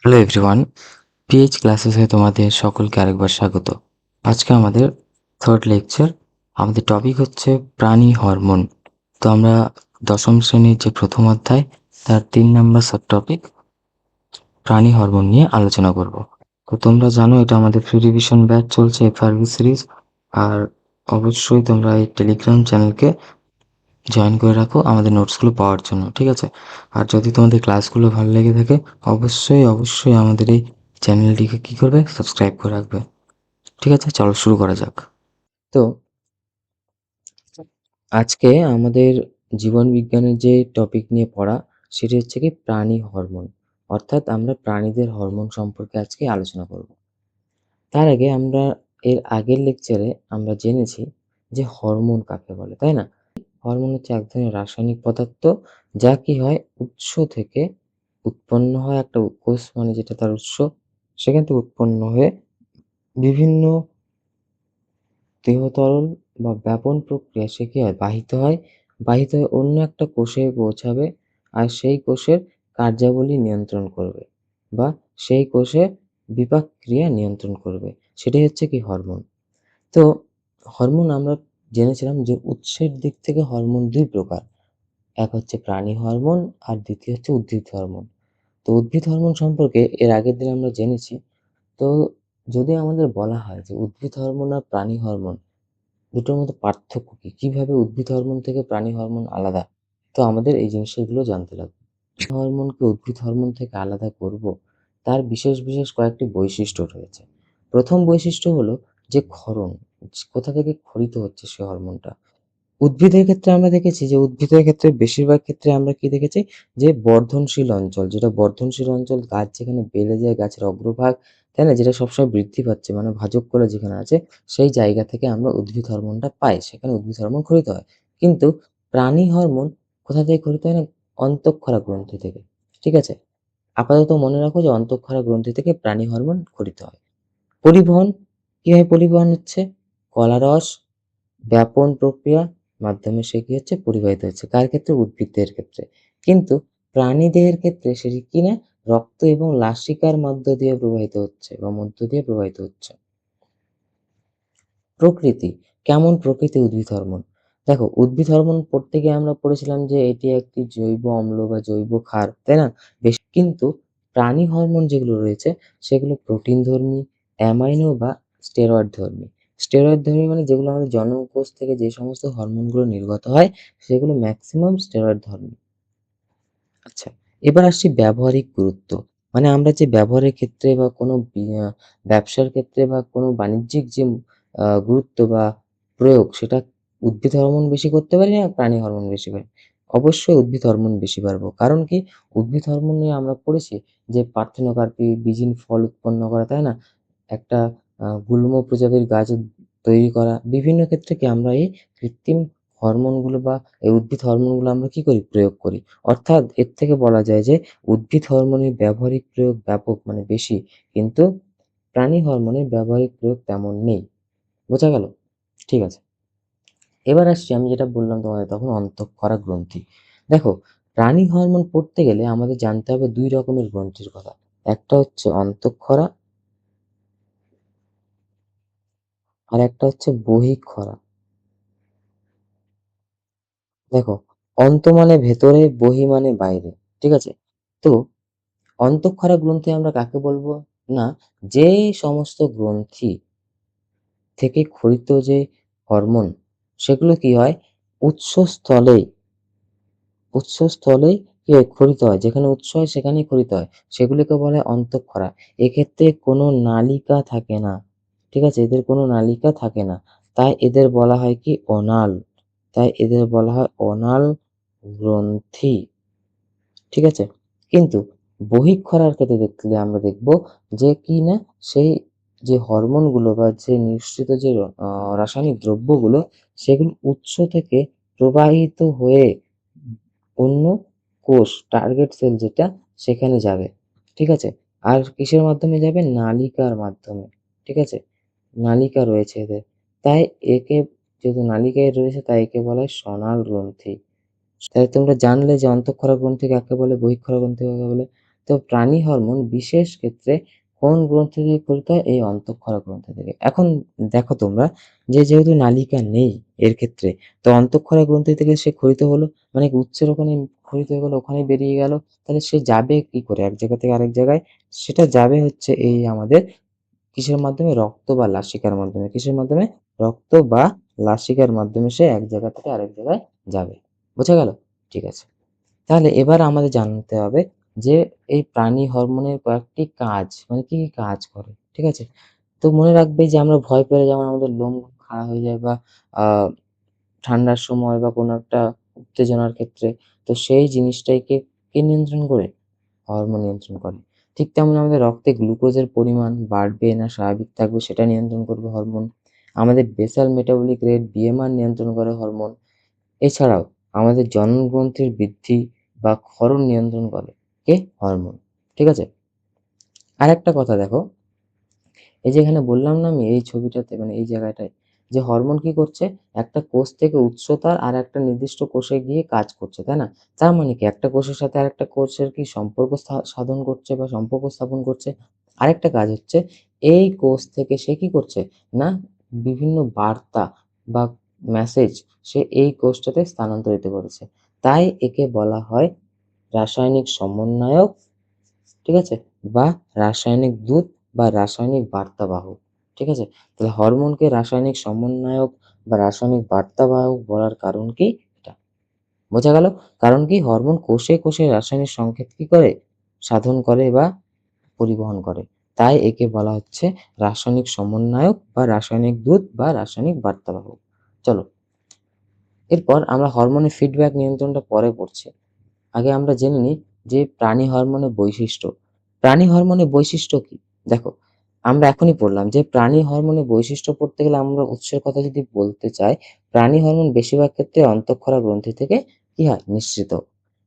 Hello everyone, pH ক্লাসেসে তোমাদের সকলকে আরেকবার স্বাগত। আজকে আমাদের থার্ড লেকচার। আমাদের টপিক হচ্ছে প্রাণী হরমোন। তো আমরা দশম শ্রেণীর যে প্রথম অধ্যায় তার 3 নাম্বার সাব টপিক প্রাণী হরমোন নিয়ে আলোচনা করব। তো তোমরা জানো এটা আমাদের ফ্রি রিভিশন ব্যাচ চলছে এফআরভি সিরিজ। আর অবশ্যই তোমরা এই টেলিগ্রাম চ্যানেলকে জয়েন করে রাখো আমাদের নোটসগুলো পাওয়ার জন্য, ঠিক আছে? আর যদি তোমাদের ক্লাসগুলো ভালো লেগে থাকে অবশ্যই আমাদের এই চ্যানেলটিকে কী করবে, সাবস্ক্রাইব করে রাখবে। ঠিক আছে, চলো শুরু করা যাক। তো আজকে আমাদের জীবন বিজ্ঞানের যে টপিক নিয়ে পড়া সেটি হচ্ছে কি প্রাণী হরমোন, অর্থাৎ আমরা প্রাণীদের হরমোন সম্পর্কে আজকে আলোচনা করব। তার আগে আমরা এর আগের লেকচারে আমরা জেনেছি যে হরমোন কাকে বলে, তাই না? হরমোন হচ্ছে এক ধরনের রাসায়নিক পদার্থ যা কি হয় উৎস থেকে উৎপন্ন হয়, একটা কোষ মানে যেটা তার উৎস, সেখান থেকে উৎপন্ন হয়ে বিভিন্ন দেহতরল বা ব্যাপন প্রক্রিয়া সে কি হয় বাহিত হয়ে অন্য একটা কোষে পৌঁছাবে, আর সেই কোষের কার্যাবলী নিয়ন্ত্রণ করবে বা সেই কোষে বিপাক ক্রিয়া নিয়ন্ত্রণ করবে, সেটাই হচ্ছে কি হরমোন। তো হরমোন আমরা জেনেছিলাম যে উৎসের দিক থেকে হরমোন দুই প্রকার, এক হচ্ছে প্রাণী হরমোন আর দ্বিতীয় হচ্ছে উদ্ভিদ হরমোন। তো উদ্ভিদ হরমোন সম্পর্কে এর আগের দিন আমরা জেনেছি। তো যদি আমাদের বলা হয় যে উদ্ভিদ হরমোন আর প্রাণী হরমোন দুটোর মধ্যে পার্থক্য কি? কিভাবে উদ্ভিদ হরমোন থেকে প্রাণী হরমোন আলাদা? তো আমাদের এই জিনিসগুলো জানতে লাগবে। হরমোনকে উদ্ভিদ হরমোন থেকে আলাদা করব, তার বিশেষ কয়েকটি বৈশিষ্ট্য রয়েছে। প্রথম বৈশিষ্ট্য হলো যে ক্ষরণ, কোথা থেকে ক্ষরিত হচ্ছে সে হরমোনটা। উদ্ভিদের ক্ষেত্রে আমরা দেখেছি যে উদ্ভিদের ক্ষেত্রে বেশিরভাগ ক্ষেত্রে আমরা কি দেখেছি যে বর্ধনশীল অঞ্চল, যেটা বর্ধনশীল অঞ্চল গাছ যেখানে বেড়ে যায়, গাছের অগ্রভাগ, তাই না, যেটা সবসময় বৃদ্ধি পাচ্ছে মানে ভাজক কোলা যেখানে আছে সেই জায়গা থেকে আমরা উদ্ভিদ হরমোনটা পাই, সেখানে উদ্ভিদ হরমোন ক্ষরিত হয়। কিন্তু প্রাণী হরমোন কোথা থেকে ক্ষরিত হয় না, অন্তঃক্ষরা গ্রন্থি থেকে। ঠিক আছে, আপাতত মনে রাখো যে অন্তঃক্ষরা গ্রন্থি থেকে প্রাণী হরমোন ক্ষরিত হয়। পরিবহন, কিভাবে পরিবহন হচ্ছে, কলারস ব্যাপন প্রক্রিয়া মাধ্যমে সে কি হচ্ছে পরিবাহিত হচ্ছে, কার ক্ষেত্রে, উদ্ভিদদের ক্ষেত্রে। কিন্তু প্রাণীদেহের ক্ষেত্রে সেটি কি না, রক্ত এবং লাসিকার মধ্য দিয়ে প্রবাহিত হচ্ছে বা মধ্য দিয়ে প্রবাহিত হচ্ছে। প্রকৃতি, কেমন প্রকৃতি উদ্ভিদ হরমোন? দেখো উদ্ভিদ হরমোন পড়তে গিয়ে আমরা পড়েছিলাম যে এটি একটি জৈব অম্ল বা জৈব ক্ষার, তাই না? বেশ, কিন্তু প্রাণী হরমোন যেগুলো রয়েছে সেগুলো প্রোটিন ধর্মী, অ্যামাইনো বা স্টেরয়েড ধর্মী। স্টেরয়েড ধর্মী মানে যেগুলো আমাদের জনকোষ থেকে যে সমস্ত হরমোনগুলো নির্গত হয় সেগুলো ম্যাক্সিমাম স্টেরয়েড ধর্মী। আচ্ছা, এবার আসছি ব্যবহারিক গুরুত্ব। মানে আমরা যে ব্যবহারের ক্ষেত্রে বা কোনো ব্যবসার ক্ষেত্রে বা কোনো বাণিজ্যিক যে গুরুত্ব বা প্রয়োগ সেটা উদ্ভিদ হরমোন বেশি করতে পারি না প্রাণী হরমোন বেশি পারি? অবশ্যই উদ্ভিদ হরমোন বেশি পারবো। কারণ কি? উদ্ভিদ হরমোন নিয়ে আমরা পড়েছি যে পার্থেনোকার্পি, বীজিন ফল উৎপন্ন করা, তাই না? একটা গুল্ম প্রজাতির গাছ তৈরি করা। বিভিন্ন ক্ষেত্রে কি আমরা এই কৃত্রিম হরমোনগুলো বা এই উদ্ভিদ হরমোনগুলো আমরা কি করি? প্রয়োগ করি। অর্থাৎ এর থেকে বলা যায় যে উদ্ভিদ হরমোনের ব্যবহারিক প্রয়োগ ব্যাপক মানে বেশি, কিন্তু প্রাণী হরমোনের ব্যবহারিক প্রয়োগ তেমন নেই। বোঝা গেল? ঠিক আছে। এবার আসছি আমি যেটা বললাম তোমাদের তখন অন্তঃক্ষরা গ্রন্থি। দেখো প্রাণী হরমোন পড়তে গেলে আমাদের জানতে হবে ২ রকমের গ্রন্থির কথা। একটা হচ্ছে অন্তঃক্ষরা আর একটা হচ্ছে বহিঃক্ষরা। দেখো অন্ত মানে ভেতরে, বহি মানে বাইরে। ঠিক আছে? তো অন্তঃক্ষরা গ্রন্থি আমরা কাকে বলবো? না, যে সমস্ত গ্রন্থি থেকে ক্ষরিত যে হরমোন সেগুলো কি হয় উৎসস্থলেই উৎসস্থলেই কি হয় ক্ষরিত হয়। যেখানে উৎস হয় সেখানেই ক্ষরিত হয়। সেগুলিকে বলা হয় অন্তঃক্ষরা। এক্ষেত্রে কোনো নালিকা থাকে না। ঠিক আছে? এদের কোনো নালিকা থাকে না। তাই এদের বলা হয় কি অনাল। তাই এদের বলা হয় অনাল গ্রন্থি। ঠিক আছে? কিন্তু বহিঃক্ষরার ক্ষেত্রে দেখলে আমরা দেখব যে কি না সেই যে হরমোনগুলো বা যে নিঃসৃত যে রাসায়নিক দ্রব্যগুলো সেগুলো উৎস থেকে প্রবাহিত হয়ে অন্য কোষ টার্গেট সেল যেটা সেখানে যাবে। ঠিক আছে? আর কিসের মাধ্যমে যাবে? নালিকার মাধ্যমে। ঠিক আছে? নালিকা রয়েছে এদের। তাই একে, যেহেতু নালিকায় রয়েছে তাই একে বলা হয় সনাল গ্রন্থি। তাহলে তোমরা জানলে যে অন্তঃক্ষরা গ্রন্থি কাকে বলে, বহিঃক্ষরা গ্রন্থি কাকে বলে। তো প্রাণী হরমোন বিশেষ ক্ষেত্রে কোন গ্রন্থি থেকে ক্ষরিত হয়? এই অন্তঃক্ষরা গ্রন্থি থেকে। এখন দেখো তোমরা যে যেহেতু নালিকা নেই এর ক্ষেত্রে, তো অন্তঃক্ষরা গ্রন্থি থেকে সে ক্ষরিত হলো, মানে উৎসের ওখানে ক্ষরিত হয়ে গেল, ওখানেই বেরিয়ে গেল। তাহলে সে যাবে কি করে এক জায়গা থেকে আরেক জায়গায়? সেটা যাবে হচ্ছে এই আমাদের কিসের মাধ্যমে? রক্ত বা লাসিকার মাধ্যমে। কিসের মাধ্যমে? রক্ত বা লাসিকার মাধ্যমে সে এক জায়গা থেকে আরেক জায়গায় যাবে। বোঝা গেল? ঠিক আছে। তাহলে এবার আমাদের জানতে হবে যে এই প্রাণী হরমোনের কয়েকটি কাজ, মানে কি, কি কাজ করে। ঠিক আছে? তো মনে রাখবে যে আমরা ভয় পেলে যেমন আমাদের লোম খাড়া হয়ে যায়, বা আ ঠান্ডার সময় বা কোনো একটা উত্তেজনার ক্ষেত্রে, তো সেই জিনিসটাকে কে নিয়ন্ত্রণ করে? হরমোন নিয়ন্ত্রণ করে। ঠিক তেমনি আমাদের রক্তে গ্লুকোজের পরিমাণ বাড়বে না স্বাভাবিক থাকবে সেটা নিয়ন্ত্রণ করবে হরমোন। আমাদের বেসাল মেটাবলিক রেট BMR নিয়ন্ত্রণ করে হরমোন। এছাড়াও আমাদের জননগ্রন্থির বৃদ্ধি বা ক্ষরণ নিয়ন্ত্রণ করে কে? হরমোন। ঠিক আছে? আরেকটা কথা দেখো, এই যে এখানে বললাম না আমি এই ছবিটাতে, মানে এই জায়গাটায়, যে হরমোন কি করছে? একটা কোষ থেকে উৎসতার আর একটা নির্দিষ্ট কোষে গিয়ে কাজ করছে, তাই না? তার মানে কি একটা কোষের সাথে আরেকটা কোষের কি সম্পর্ক সাধন করছে বা সম্পর্ক স্থাপন করছে। আরেকটা কাজ হচ্ছে এই কোষ থেকে সে কি করছে? না, বিভিন্ন বার্তা বা মেসেজ সে এই কোষটাতে স্থানান্তরিত করেছে। তাই একে বলা হয় রাসায়নিক সমন্বয়ক, ঠিক আছে? বা রাসায়নিক দূত বা রাসায়নিক বার্তাবাহক। ঠিক আছে? তাহলে হরমোনকে রাসায়নিক সমন্বয়ক বা রাসায়নিক বার্তাবাহক বলার কারণ কি? এটা। বোঝা গেল? কারণ কি? হরমোন কোষে, কোষে রাসায়নিক সংকেত কি করে? সাধন করে বা পরিবহন করে। তাই একে বলা হচ্ছে রাসায়নিক সমন্বয়ক বা রাসায়নিক দূত বা রাসায়নিক বার্তাবাহক। চলো, এরপর আমরা হরমোনের ফিডব্যাক নিয়ন্ত্রণটা পরে পড়ছি। আগে আমরা জেনে নিই যে প্রাণী হরমোনের বৈশিষ্ট্য। প্রাণী হরমোনের বৈশিষ্ট্য কি? দেখো, আমরা এখনই পড়লাম যে প্রাণী হরমোনের বৈশিষ্ট্য পড়তে গেলে আমরা উৎসের কথা যদি বলতে চাই, প্রাণী হরমোন বেশিরভাগ ক্ষেত্রে অন্তঃক্ষরা গ্রন্থি থেকে কি হয়? নিঃসৃত।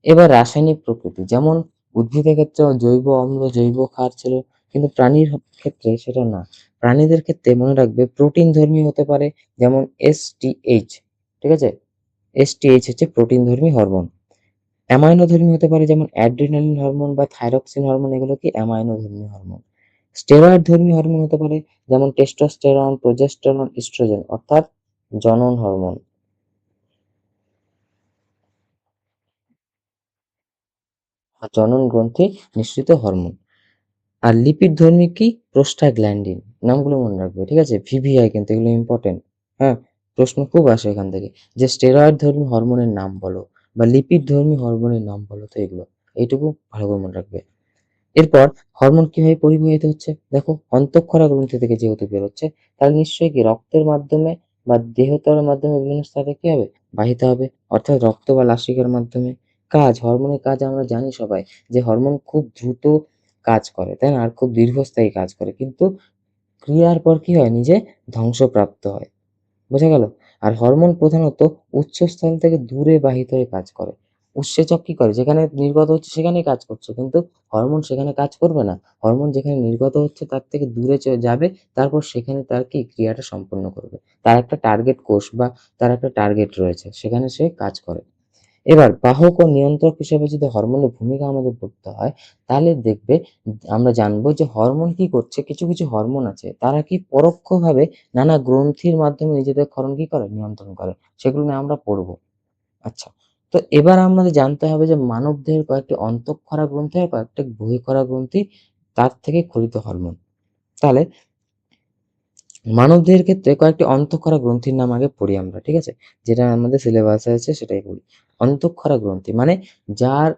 এবার রাসায়নিক প্রকৃতি, যেমন উদ্ভিদের ক্ষেত্রে জৈব অম্ল, জৈব ক্ষার ছিল, কিন্তু প্রাণীর ক্ষেত্রে সেটা না। প্রাণীদের ক্ষেত্রে মনে রাখবে প্রোটিনধর্মী হতে পারে, যেমন STH, ঠিক আছে? STH হচ্ছে প্রোটিনধর্মী হরমোন। অ্যামাইনোধর্মী হতে পারে, যেমন অ্যাড্রিনালিন হরমোন বা থাইরক্সিন হরমোন, এগুলো কি অ্যামাইনোধর্মী হরমোন। স্টেরয়েড ধর্মী হরমোন হতে পারে, যেমন টেস্টোস্টেরন, প্রোজেস্টেরন, ইস্ট্রোজেন, অর্থাৎ জনন হরমোন বা জনন গ্রন্থি নিঃসৃত হরমোন। আর লিপিড ধর্মী কি? প্রোস্টাগ্ল্যান্ডিন। নামগুলো মনে রাখবে, ঠিক আছে? VVI কিন্তু এগুলো ইম্পর্টেন্ট। হ্যাঁ, প্রশ্ন খুব আসে এখান থেকে, যে স্টেরয়েড ধর্মী হরমোনের নাম বলো বা লিপিড ধর্মী হরমোনের নাম বলো, তো এগুলো এইটুকু ভালো করে মনে রাখবে। এরপর হরমোন কিভাবে পরিবাহিত হচ্ছে? দেখো, অন্তঃক্ষরা গ্রন্থি থেকে যেহেতু বেরোচ্ছে, তাহলে নিশ্চয়ই কি রক্তের মাধ্যমে বা দেহতলের মাধ্যমে বিভিন্ন স্তরে কি হবে? বাহিত হবে, অর্থাৎ রক্ত বা লাসিকার মাধ্যমে। কাজ, হরমোনের কাজ আমরা জানি সবাই, যে হরমোন খুব দ্রুত কাজ করে, তাই না? আর খুব দীর্ঘস্থায়ী কাজ করে, কিন্তু ক্রিয়ার পর কি হয়? নিজে ধ্বংসপ্রাপ্ত হয়। বোঝা গেল? আর হরমোন প্রধানত উৎসস্থল থেকে দূরে বাহিত হয়ে কাজ করে। উৎসেচক কি করে? যেখানে নির্গত হচ্ছে সেখানেই কাজ করছে। কিন্তু হরমোন সেখানে কাজ করবে না। হরমোন যেখানে নির্গত হচ্ছে তার থেকে দূরে যাবে, তারপর সেখানে তার কি ক্রিয়াটা সম্পন্ন করবে। তার একটা টার্গেট কোষ বা তার একটা টার্গেট রয়েছে, সেখানে সে কাজ করে। এবার বাহক ও নিয়ন্ত্রক হিসেবে যদি হরমোনের ভূমিকা আমাদের পড়তে হয়, তাহলে দেখবে আমরা জানবো যে হরমোন কি করছে। কিছু, কিছু হরমোন আছে তারা কি পরোক্ষভাবে নানা গ্রন্থির মাধ্যমে নিজেদের ক্ষরণ কি করে? নিয়ন্ত্রণ করে। সেগুলো নিয়ে আমরা পড়বো। আচ্ছা। তো এবার আমাদের জানতে হবে যে মানবদেহের কয়েকটি অন্তঃক্ষরা গ্রন্থি আর কয়েকটি বহিঃক্ষরা গ্রন্থি, তার থেকে ক্ষরিত হরমোন। তাহলে মানবদেহের ক্ষেত্রে কয়েকটি অন্তঃক্ষরা গ্রন্থির নাম আগে পড়ি আমরা, ঠিক আছে? যেটা আমাদের সিলেবাসে আছে সেটাই পড়ি। অন্তঃক্ষরা গ্রন্থি মানে যার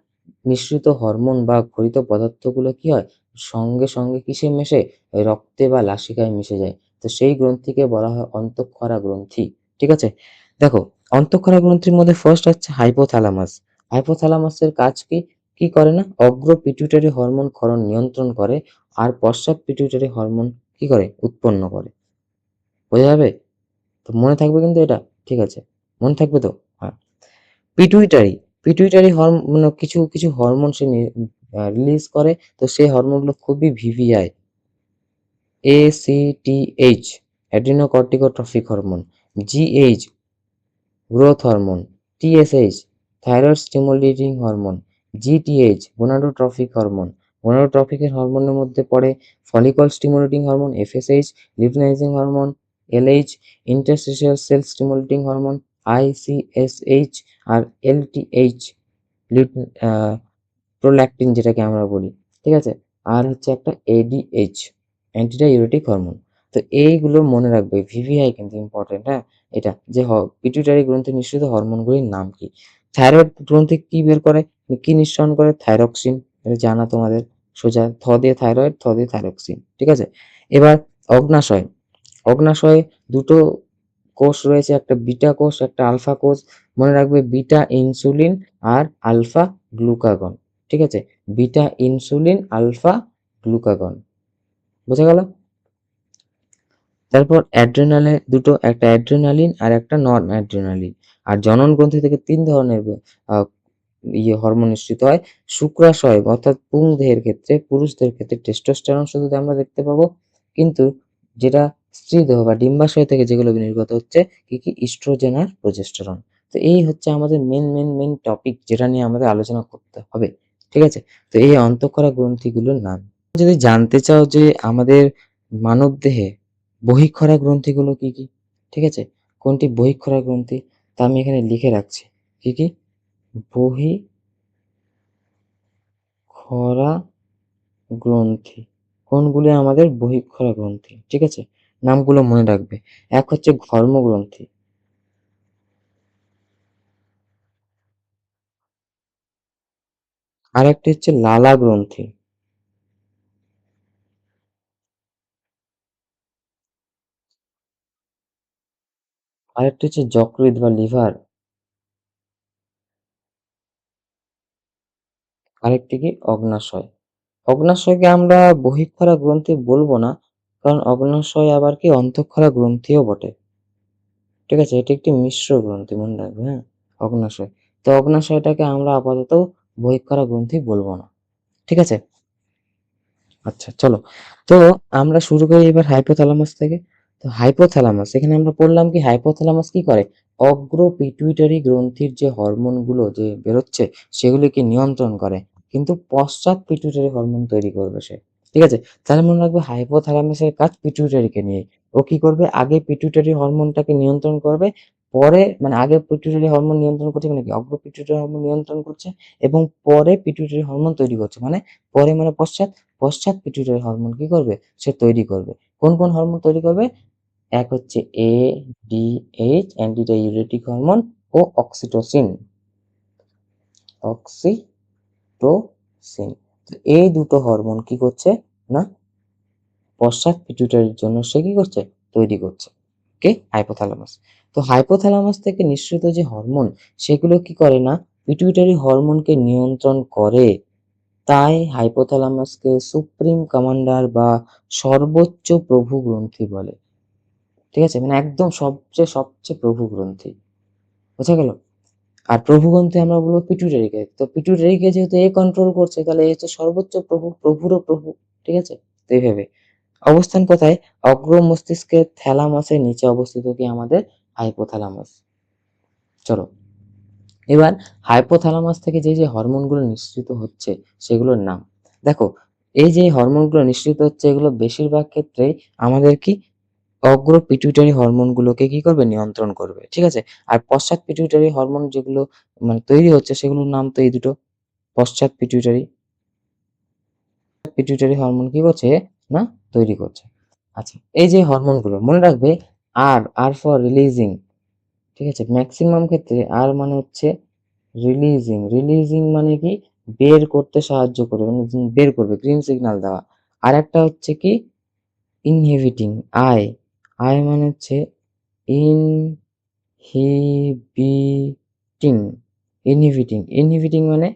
নিঃসৃত হরমোন বা ক্ষরিত পদার্থগুলো কি হয়? সঙ্গে, সঙ্গে কিসে মেশে? ওই রক্তে বা লাসিকায় মিশে যায়। তো সেই গ্রন্থিকে বলা হয় অন্তঃক্ষরা গ্রন্থি। ঠিক আছে? দেখো, অন্তঃক্ষরা গ্রন্থির মধ্যে ফার্স্ট হচ্ছে হাইপোথ্যালামাস। হাইপোথ্যালামাসের কাজ কি? কি করে না? অগ্র পিটুইটারি হরমোন ক্ষরণ নিয়ন্ত্রণ করে, আর পশ্চাৎ পিটুইটারি হরমোন কি করে? উৎপন্ন করে। বোঝা যাবে? তো মনে থাকবে কিন্তু এটা? ঠিক আছে। মনে থাকবে তো? হ্যাঁ। পিটুইটারি, পিটুইটারি মানে কিছু, কিছু হরমোন সে রিলিজ করে। তো সেই হরমোনগুলো খুবই VVI। ACTH adrenocorticotrophic hormone, GH growth hormone, TSH thyroid stimulating hormone, GTH gonadotrophic hormone, gonadotropic হরমোনের মধ্যে পড়ে follicle stimulating hormone FSH, luteinising hormone LH, interstitial cell stimulating hormone ICSH, আর এলটিএইচ প্রোল্যাক্টিন যেটাকে আমরা বলি, ঠিক আছে। আর হচ্ছে একটা এডিএইচ, অ্যান্টিডাইউরেটিক হরমোন। তো এইগুলো মনে রাখবে, ভিভিআই কিন্তু ইম্পর্টেন্ট, হ্যাঁ। এটা যে পিটুইটারি গ্রন্থি নিঃসৃত হরমোনগুলির নাম কি। থাইরয়েড গ্রন্থি কি বের করে, কি নিঃসরণ করে, থাইরক্সিন। এটা জানা তোমাদের, সোজা থ দিয়ে থাইরয়েড, থ দিয়ে থাইরক্সিন, ঠিক আছে। এবার অগ্নাশয়, অগ্নাশয়ে দুটো কোষ রয়েছে, একটা বিটা কোষ, একটা আলফা কোষ। মনে রাখবে বিটা ইনসুলিন আর আলফা গ্লুকাগন, ঠিক আছে। বিটা ইনসুলিন, আলফা গ্লুকাগন, বোঝা গেল। তারপর অ্যাড্রেনালে দুটো, একটা অ্যাড্রেনালিন আর একটা নন অ্যাড্রেনালিন। আর জনন গ্রন্থি থেকে তিন ধরনের আহ, হরমোন নিঃসৃত হয়। শুক্রাশয় অর্থাৎ পুংদেহের ক্ষেত্রে, পুরুষদের ক্ষেত্রে টেস্টোস্টেরন শুধু আমরা দেখতে পাবো, কিন্তু যেটা স্ত্রী দেহ বা ডিম্বাশয় থেকে যেগুলো নির্গত হচ্ছে, কি কি, ইস্ট্রোজেন আর প্রোজেস্টেরন। তো এই হচ্ছে আমাদের মেন টপিক, যেটা নিয়ে আমাদের আলোচনা করতে হবে, ঠিক আছে। তো এই অন্তঃক্ষরা গ্রন্থিগুলোর নাম যদি জানতে চাও যে আমাদের মানব দেহে বহিঃক্ষরা গ্রন্থিগুলো কি কি, ঠিক আছে, কোনটি বহিঃক্ষরা গ্রন্থি, তা আমি এখানে লিখে রাখছি। কি কি বহিঃক্ষরা গ্রন্থি, কোনগুলি আমাদের বহিঃক্ষরা গ্রন্থি, ঠিক আছে। নামগুলো মনে রাখবে। এক হচ্ছে ঘর্মগ্রন্থি, আর একটি হচ্ছে লালা গ্রন্থি, আর একটি হচ্ছে যকৃৎ বা লিভার, আরেকটি কি অগ্নাশয়। অগ্নাশয়কে আমরা বহিঃক্ষরা গ্রন্থি বলবো না, কারণ অগ্নাশয় আবার কি অন্তঃক্ষরা গ্রন্থিও বটে, ঠিক আছে। এটি একটি মিশ্র গ্রন্থি, মনে রাখবে, হ্যাঁ, অগ্নাশয়। তো অগ্নাশয়টাকে আমরা আপাতত বহিঃক্ষরা গ্রন্থি বলবো না, ঠিক আছে। আচ্ছা চলো, তো আমরা শুরু করি এবার হাইপোথ্যালামাস থেকে। তো হাইপোথ্যালামাস, এখানে আমরা পড়লাম কি হাইপোথ্যালামাস কি করে, অগ্র পিটুইটারি গ্রন্থির যে হরমোন গুলো যে বেরোচ্ছে সেগুলিকে নিয়ন্ত্রণ করে, কিন্তু পশ্চাৎ পিটুইটারি হরমোন তৈরি করবে সে, ঠিক আছে। তাহলে মনে রাখবে হাইপোথ্যালামাসের কাজ পিটুইটারিকে নিয়ে। ও কি করবে, আগে পিটুইটারি হরমোনটাকে নিয়ন্ত্রণ করবে, পরে মানে আগে পিটুইটারি হরমোন নিয়ন্ত্রণ করছে, মানে কি অগ্র পিটুইটারি হরমোন নিয়ন্ত্রণ করছে, এবং পরে পিটুইটারি হরমোন তৈরি করছে, মানে পরে মানে পশ্চাৎ, পশ্চাৎ পিটুইটারি হরমোন কি করবে, সে তৈরি করবে। কোন কোন হরমোন তৈরি করবে, এক হচ্ছে এডিএইচ, অ্যান্টিডাইউরেটিক হরমোন, ও অক্সিটোসিন, অক্সিটোসিন। তো এই দুটো হরমোন কি করছে না, পশ্চাৎ পিটুইটারির জন্য সে কি করছে, তৈরি করছে, কে, হাইপোথ্যালামাস। তো হাইপোথ্যালামাস থেকে নিঃসৃত যে হরমোন, সেগুলো কি করে না, পিটুইটারি হরমোনকে নিয়ন্ত্রণ করে। তাই হাইপোথ্যালামাসকে সুপ্রিম কমান্ডার বা সর্বোচ্চ প্রভু গ্রন্থি বলে, ঠিক আছে, মানে একদম সবচেয়ে সবচেয়ে প্রভু গ্রন্থি, বোঝা গেল। আর প্রভু গ্রন্থি আমরা বলবো পিটুইটারিকে, তো পিটুইটারিকে যেহেতু এ কন্ট্রোল করছে, তাহলে এ হচ্ছে সর্বোচ্চ প্রভু, প্রভুরও প্রভু, ঠিক আছে। তো এইভাবে অবস্থান কোথায়, অগ্র মস্তিষ্কের থ্যালামাসের নিচে অবস্থিত কি আমাদের হাইপোথ্যালামাস। চলো, এবার হাইপোথ্যালামাস থেকে যে যে হরমোনগুলো নিঃসৃত হচ্ছে সেগুলোর নাম দেখো। এই যে হরমোনগুলো নিঃসৃত হচ্ছে, এগুলো বেশিরভাগ ক্ষেত্রেই আমাদের কি অগ্র পিটুইটারি হরমোনগুলোকে কি করবে, নিয়ন্ত্রণ করবে, ঠিক আছে। আর পশ্চাৎ পিটুইটারি হরমোন যেগুলো মানে তৈরি হচ্ছে, সেগুলোর নাম তো এই দুটো, পশ্চাৎ পিটুইটারি, পিটুইটারি হরমোন কি করছে না, তৈরি করছে। আচ্ছা, এই যে হরমোনগুলো মনে রাখবে, আর আর ফর রিলিজিং, ঠিক আছে। ম্যাক্সিমাম ক্ষেত্রে আর মানে হচ্ছে রিলিজিং, রিলিজিং মানে কি, বের করতে সাহায্য করবে, মানে বের করবে, গ্রিন সিগন্যাল দেওয়া। আর একটা হচ্ছে কি ইনহিবিটিং, আই, আই মানে হচ্ছে ইনহিবিটিং, ইনহিবিটিং, ইনহিবিটিং মানে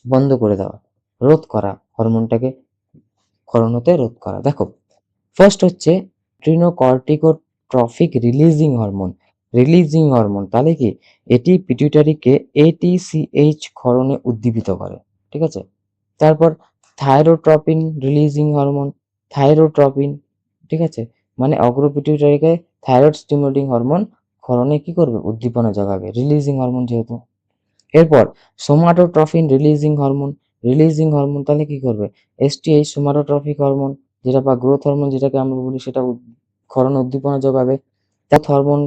বন্ধ করে দেওয়া, রোধ করা, হরমোনটাকে ক্ষরণ হতে রোধ করা। দেখো, ফার্স্ট হচ্ছে ট্রিনোকর্টিকোট্রফিক রিলিজিং হরমোন, রিলিজিং হরমোন তাহলে কি, এটি পিটুইটারিকে এটিসিএইচ ক্ষরণে উদ্দীপিত করে, ঠিক আছে। তারপর থাইরোট্রপিন রিলিজিং হরমোন, থাইরোট্রপিন, ঠিক আছে, মানে অগ্র পিটুইটারিকে থাইরয়েড স্টিমুলেটিং হরমোন ক্ষরণে কি করবে, উদ্দীপনা জাগাবে, রিলিজিং হরমোন যেহেতু। এরপর সোমাটোট্রফিন রিলিজিং হরমোন, রিলিজিং হরমোন তাহলে কি করবে? এসটিএইচ সোমাটোট্রপিক হরমোন যেটা বা গ্রোথ হরমোন যেটাকে আমরা বলি সেটা ক্ষরণে উদ্দীপনা যোগাবে। ত্যাথ হরমোন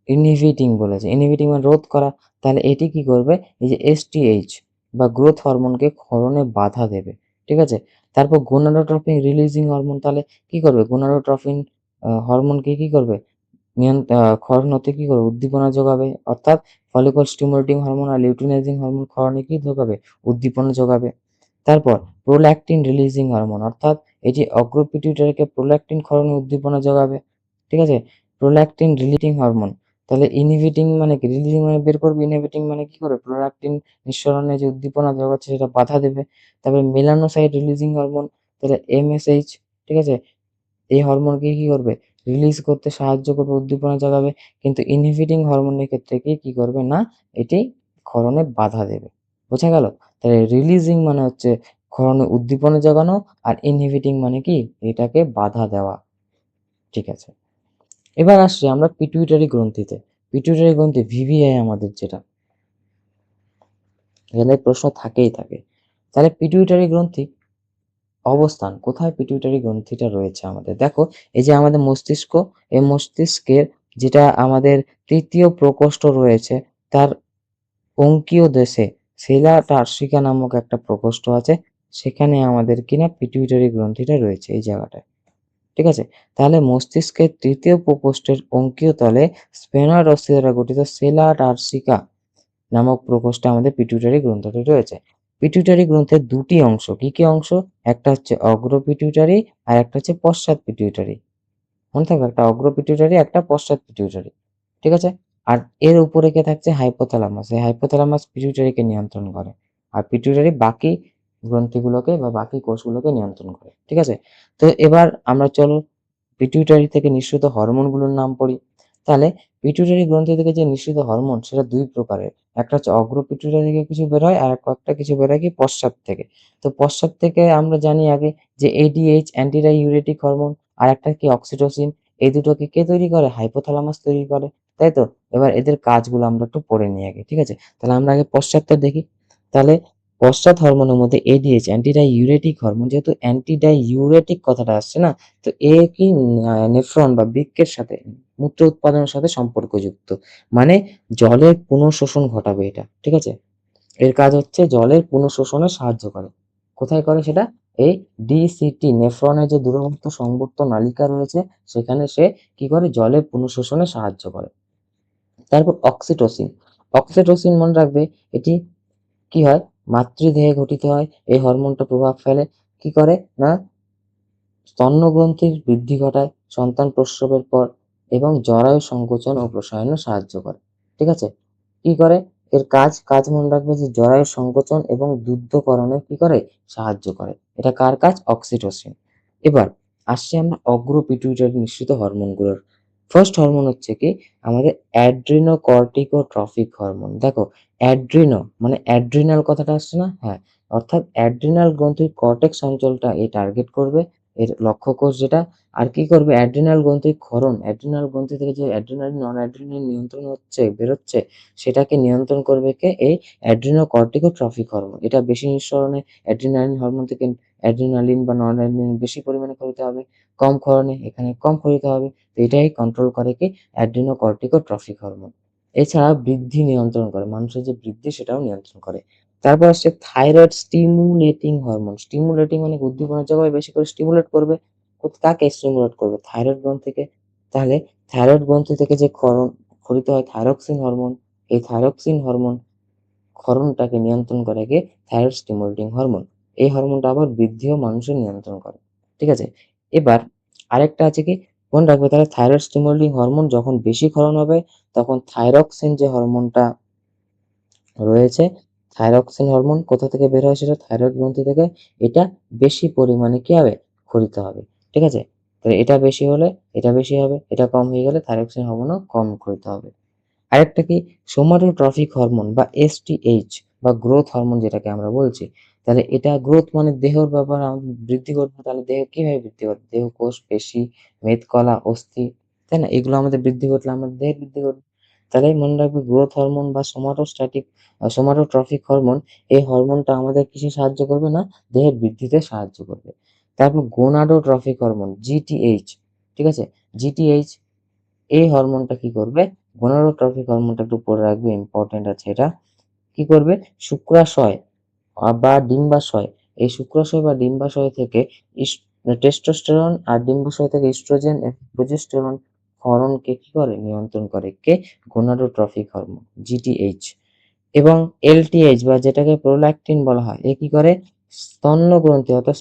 ইনহিবিটিং বলেছে। ইনহিবিটিং মানে রোধ করা। তাহলে এটি কি করবে? এই যে এসটিএইচ বা গ্রোথ হরমোনকে ক্ষরণে বাধা দেবে। ঠিক আছে? তারপর গোনাডোট্রপিন রিলিজিং হরমোন তাহলে কি করবে? গোনাডোট্রপিন হরমোনকে কি করবে? ক্ষরণ হতে কি করবে? উদ্দীপনা যোগাবে। অর্থাৎ ফলিকল স্টিমুলেটিং হরমোন আর লিউটিনাইজিং হরমোন ক্ষরণে কি যোগাবে? উদ্দীপনা যোগাবে। তারপর প্রোল্যাক্টিন রিলিজিং হরমোন অর্থাৎ এই যে অগ্র পিটুইটারিকে প্রোল্যাক্টিন ক্ষরণে উদ্দীপনা যোগাবে। ঠিক আছে? Prolactin releasing hormone. তাহলে ইনহিবিটিং মানে কি? রিলিজিং মানে বের করবে, ইনহিবিটিং মানে কি করে? প্রোল্যাক্টিন নিঃসরণে যে উদ্দীপনা যোগাচ্ছে সেটা বাধা দেবে। তারপরে মেলানোসাইট রিলিজিং হরমোন তাহলে এমএসএইচ। ঠিক আছে? এই হরমোনকে কি করবে? রিলিজ করতে সাহায্য করবে, উদ্দীপনা জাগাবে। কিন্তু ইনহিবিটিং হরমোনের ক্ষেত্রে কি করবে না? এটি ক্ষরণে বাধা দেবে। বোঝা গেল? তাহলে রিলিজিং মানে হচ্ছে ক্ষরণে উদ্দীপনা জাগানো আর ইনহিবিটিং মানে কি? এটাকে বাধা দেওয়া। ঠিক আছে। এবার আসছি আমরা পিটুইটারি গ্রন্থিতে। পিটুইটারি গ্রন্থি ভিভিআই আমাদের যেটা, এখানে প্রশ্ন থাকেই থাকে। তাহলে পিটুইটারি গ্রন্থি অবস্থান কোথায় পিটুইটারি গ্রন্থিটা রয়েছে আমাদের? দেখো এই যে আমাদের মস্তিষ্ক, এই মস্তিষ্কের যেটা আমাদের তৃতীয় প্রকোষ্ঠ রয়েছে তার অঙ্কীয় দেশে সেলা টার্সিকা নামক একটা প্রকোষ্ঠ আছে। সেখানে আমাদের কিনা পিটুইটারি গ্রন্থিটা রয়েছে এই জায়গাটায়। ঠিক আছে? তাহলে মস্তিষ্কের তৃতীয় প্রকোষ্ঠের অঙ্কীয় তলে স্ফেনয়েড অস্থি দ্বারা গঠিত সেলা টার্সিকা নামক প্রকোষ্ঠে আমাদের পিটুইটারি গ্রন্থিটি রয়েছে। পিটুইটারি গ্রন্থের দুটি অংশ। কি, কি অংশ? একটা হচ্ছে অগ্র পিটুইটারি আর একটা হচ্ছে পশ্চাৎ পিটুইটারি। মনে থাকবে একটা অগ্র পিটুইটারি, একটা পশ্চাৎ পিটুইটারি। ঠিক আছে? আর এর উপরে কে থাকছে? হাইপোথ্যালামাস। এই হাইপোথ্যালামাস পিটুইটারিকে নিয়ন্ত্রণ করে। আর পিটুইটারি বাকি গ্রন্থিগুলোকে বা বাকি কোষগুলোকে নিয়ন্ত্রণ করে। ঠিক আছে? তো এবার আমরা চলো পিটুইটারি থেকে নিঃসৃত হরমোনগুলোর নাম পড়ি। তাহলে পিটুইটারি গ্রন্থি থেকে যে নিঃসৃত হরমোন সেটা ২ প্রকারের। একটা হচ্ছে অগ্র পিটুইটারি থেকে কিছু বের হয় আর একটা কিছু বের হয় কি পশ্চাৎ থেকে। তো পশ্চাৎ থেকে আমরা জানি আগে যে এডিএইচ অ্যান্টিডাইইউরেটিক হরমোন আর একটা কি অক্সিটোসিন। এই দুটোকে কে তৈরি করে? হাইপোথ্যালামাস তৈরি করে। তাই তো? এবার এদের কাজগুলো আমরা একটু পড়ে নিই আগে। ঠিক আছে? তাহলে আমরা আগে পশ্চাৎটা দেখি। তাহলে পশ্চাৎ হরমোনের মধ্যে এডিএইচ অ্যান্টিডাইইউরেটিক হরমোন, যেহেতু অ্যান্টিডাইইউরেটিক কথাটা আসছে না, তো এ কি নেফ্রন বা বৃক্কের সাথে মূত্র উৎপাদনের সাথে সম্পর্কযুক্ত। মানে জলের পুনঃশোষণ ঘটাবে এটা। ঠিক আছে? এর কাজ হচ্ছে জলের পুনঃশোষণে সাহায্য করে। কোথায় করে সেটা? এই ডিসিটি নেফ্রনের যে দূরবর্তী সংবর্ত নালিকা রয়েছে সেখানে সে কি করে? জলের পুনঃশোষণে সাহায্য করে। তারপর অক্সিটোসিন। অক্সিটোসিন মনে রাখবে এটি কি হয়? মাতৃদেহে গঠিত হয়। এই হরমোনটা প্রভাব ফেলে কি করে? না স্তন্যগ্রন্থির বৃদ্ধি ঘটায় সন্তান প্রসবের পর এবং জরায়ু সংকোচন ও প্রসারণে সাহায্য করে। ঠিক আছে? কি করে? এর কাজ মনে রাখবে যে জরায়ু সংকোচন এবং দুগ্ধকরণে কি করে? সাহায্য করে। এটা কার কাজ? অক্সিটোসিন। এবার আসছি আমরা অগ্র পিটুইটারি নিঃসৃত হরমোনগুলোর। ফার্স্ট হরমোন হচ্ছে কি? আমাদের অ্যাড্রিনোকর্টিকোট্রফিক হরমোন। দেখো অ্যাড্রিনো মানে অ্যাড্রিনাল কথাটা আসছে না? হ্যাঁ, অর্থাৎ অ্যাড্রিনাল গ্রন্থির কর্টেক্স অঞ্চলটা এ টার্গেট করবে। এর লক্ষ্য কোষ যেটা। আর কি করবে? অ্যাড্রিনাল গ্রন্থির ক্ষরণ, অ্যাড্রিনাল গ্রন্থি থেকে যে অ্যাড্রিনালিন, নন অ্যাড্রিনালিন নিয়ন্ত্রণ হচ্ছে, বেরোচ্ছে, সেটাকে নিয়ন্ত্রণ করবে কে? এই অ্যাড্রিনোকর্টিকোট্রফিক হরমোন। এটা বেশি নিঃসরণে অ্যাড্রিনালিন হরমোন থেকে অ্যাড্রিনালিন বা নন অ্যাড্রিনালিন বেশি পরিমাণে খরিতে হবে, কম ক্ষরণে এখানে কম খরিতে হবে। তো এটাই কন্ট্রোল করে কি? অ্যাড্রিনোকর্টিকোট্রফিক হরমোন। এছাড়া বৃদ্ধি নিয়ন্ত্রণ করে, মানুষের যে বৃদ্ধি সেটাও নিয়ন্ত্রণ করে। তারপর আসছে থাইরয়েড স্টিমুলেটিং হরমোন। স্টিমুলেটিং মানে উদ্দীপনার জায়গায় বেশি করে স্টিমুলেট করবে। কাকে স্টিমুলেট করবে? থাইরয়েড গ্রন্থিকে। তাহলে থাইরয়েড গ্রন্থি থেকে যে ক্ষরিত হয় থাইরক্সিন হরমোন, এই থাইরক্সিন হরমোন ক্ষরণটাকে নিয়ন্ত্রণ করে কে? Thyroid stimulating hormone. এই হরমোনটা আবার বৃদ্ধিও মানুষের নিয়ন্ত্রণ করে। ঠিক আছে? এবার আরেকটা আছে কি? মনে রাখবে তাহলে থাইরয়েড স্টিমুলেটিং হরমোন যখন বেশি ক্ষরণ হবে তখন থাইরক্সিন যে হরমোনটা রয়েছে, থাইরক্সিন হরমোন কোথা থেকে বের হয়? সেটা থাইরয়েড গ্রন্থি থেকে। এটা বেশি পরিমাণে কি হবে? ক্ষরিত হবে। ঠিক আছে? তাহলে এটা বেশি হলে এটা বেশি হবে, এটা কম হয়ে গেলে থাইরক্সিন হরমোনও কম ক্ষরিত হবে। আরেকটা কি? সোমাটোট্রফিক হরমোন বা এসটিএইচ বা গ্রোথ হরমোন যেটাকে আমরা বলছি। তাহলে এটা গ্রোথ মানে দেহের ব্যাপার বৃদ্ধি করবে। তাহলে দেহ কিভাবে বৃদ্ধি করবে? দেহ কোষ, পেশি, মেদকলা, অস্থি, তাই না? এগুলো আমাদের বৃদ্ধি ঘটলে আমাদের দেহের বৃদ্ধি ঘটবে। তাহলে মনে রাখবে গ্রোথ হরমোন বা সোমাটোট্রফিক হরমোন, এই হরমোনটা আমাদের কিসে সাহায্য করবে না, দেহের বৃদ্ধিতে সাহায্য করবে। তারপর গোনাডোট্রফিক হরমোন জিটিএইচ, ঠিক আছে, জিটিএইচ এই হরমোনটা কি করবে, গোনাডোট্রফিক হরমোনটা একটু পড়ে রাখবে, ইম্পর্টেন্ট আছে এটা। কি করবে, শুক্রাশয় বা ডিম্বাশয়, এই শুক্রাশয় বা ডিম্বাশয় থেকে টেস্টোস্টেরন আর ডিম্বাশয় থেকে ইস্ট্রোজেন প্রোজেস্টেরন ক্ষরণকে কি করে, নিয়ন্ত্রণ করে কে, গোনাডোট্রফিক হরমোন জিটিএইচ। এবং এলটিএইচ বা যেটাকে প্রোল্যাকটিন বলা হয়, এ কি করে, স্তন্য গ্রন্থি অর্থাৎ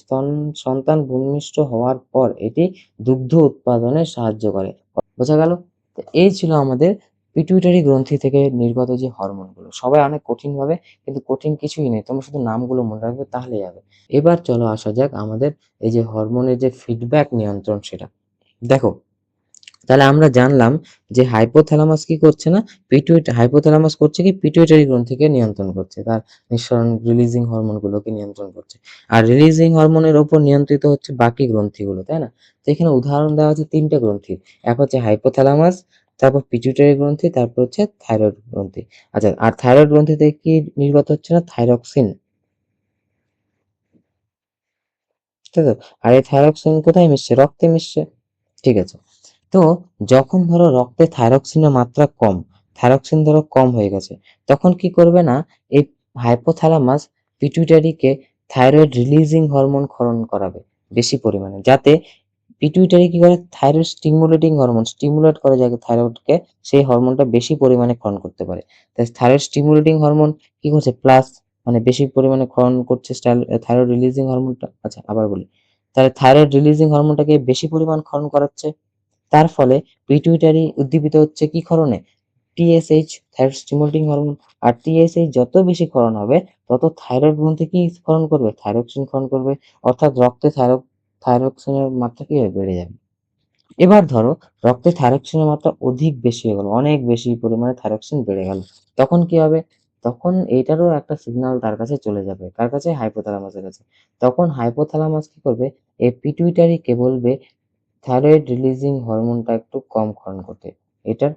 সন্তান ভূমিষ্ঠ হওয়ার পর এটি দুগ্ধ উৎপাদনে সাহায্য করে। বোঝা গেল? তো এই ছিল আমাদের পিটুইটারি গ্রন্থি থেকে নির্গত যে হরমোনগুলো। সবাই অনেক কঠিন ভাবে, কিন্তু কঠিন কিছুই নেই, তোমরা শুধু নামগুলো মনে রাখবে তাহলেই হবে। এবার চলো আসা যাক আমাদের এই যে হরমোনের যে ফিডব্যাক নিয়ন্ত্রণ সেটা। দেখো, তাহলে আমরা জানলাম যে হাইপোথ্যালামাস কি করছে না, হাইপোথ্যালামাস করছে কি, পিটুইটারি গ্রন্থিকে নিয়ন্ত্রণ করছে, তার নিঃসরণ রিলিজিং হরমোনগুলোকে নিয়ন্ত্রণ করছে। আর রিলিজিং হরমোনের উপর নিয়ন্ত্রিত হচ্ছে বাকি গ্রন্থিগুলো, তাই না? তো এখানে উদাহরণ দেওয়া হচ্ছে তিনটে গ্রন্থি, এক হচ্ছে হাইপোথ্যালামাস, তারপর পিটুইটারি গ্রন্থি, তারপর হচ্ছে থাইরয়েড গ্রন্থি। আচ্ছা, আর থাইরয়েড গ্রন্থি থেকে কি নির্গত হচ্ছে না, থাইরক্সিন, ঠিক আছে। আর এই থাইরক্সিন কোথায় মিশছে, রক্তে মিশছে, ঠিক আছে। তো যখন ধরো রক্তে থাইরক্সিনের মাত্রা কম, থাইরক্সিন ধরো কম হয়ে গেছে, তখন কি করবে না, এই হাইপোথ্যালামাস পিটুইটারিকে থাইরয়েড রিলিজিং হরমোন ক্ষরণ করাবে বেশি পরিমাণে, যাতে পিটুইটারি কি করে, থাইরয়েড স্টিমুলেটিং হরমোন স্টিমুলেট করে যাকে থাইরয়েডকে, সেই হরমোনটা বেশি পরিমাণে ক্ষরণ করতে পারে। তাই থাইরয়েড স্টিমুলেটিং হরমোন কি করছে, প্লাস মানে বেশি পরিমাণে ক্ষরণ করছে থাইরয়েড রিলিজিং হরমোনটা। আচ্ছা আবার বলি, তাহলে থাইরয়েড রিলিজিং হরমোনটাকে বেশি পরিমাণ ক্ষরণ করাচ্ছে, তার ফলে পিটুইটারি উদ্দীপিত হচ্ছে কি ক্ষরণে, টিএসএইচ, থাইরয়েড স্টিমুলেটিং হরমোন। আর টিএসএইচ যত বেশি ক্ষরণ হবে, তত থাইরয়েড গ্রন্থি কি ক্ষরণ করবে, থাইরক্সিন ক্ষরণ করবে, অর্থাৎ রক্তে থাইরক্সিনের মাত্রা কি হবে, বেড়ে যাবে। এবার ধরো রক্তে থাইরক্সিনের মাত্রা অধিক বেশি হয়ে গেল, অনেক বেশি পরিমাণে থাইরক্সিন বেড়ে গেল, তখন কি হবে, তখন এইটারও একটা সিগন্যাল তার কাছে চলে যাবে, কার কাছে, হাইপোথ্যালামাসের কাছে। তখন হাইপোথ্যালামাস কি করবে, এই পিটুইটারিকে বলবে থাইরয়েড রিলিজিং হরমোনটা একটু কম ক্ষরণ করতে, এটার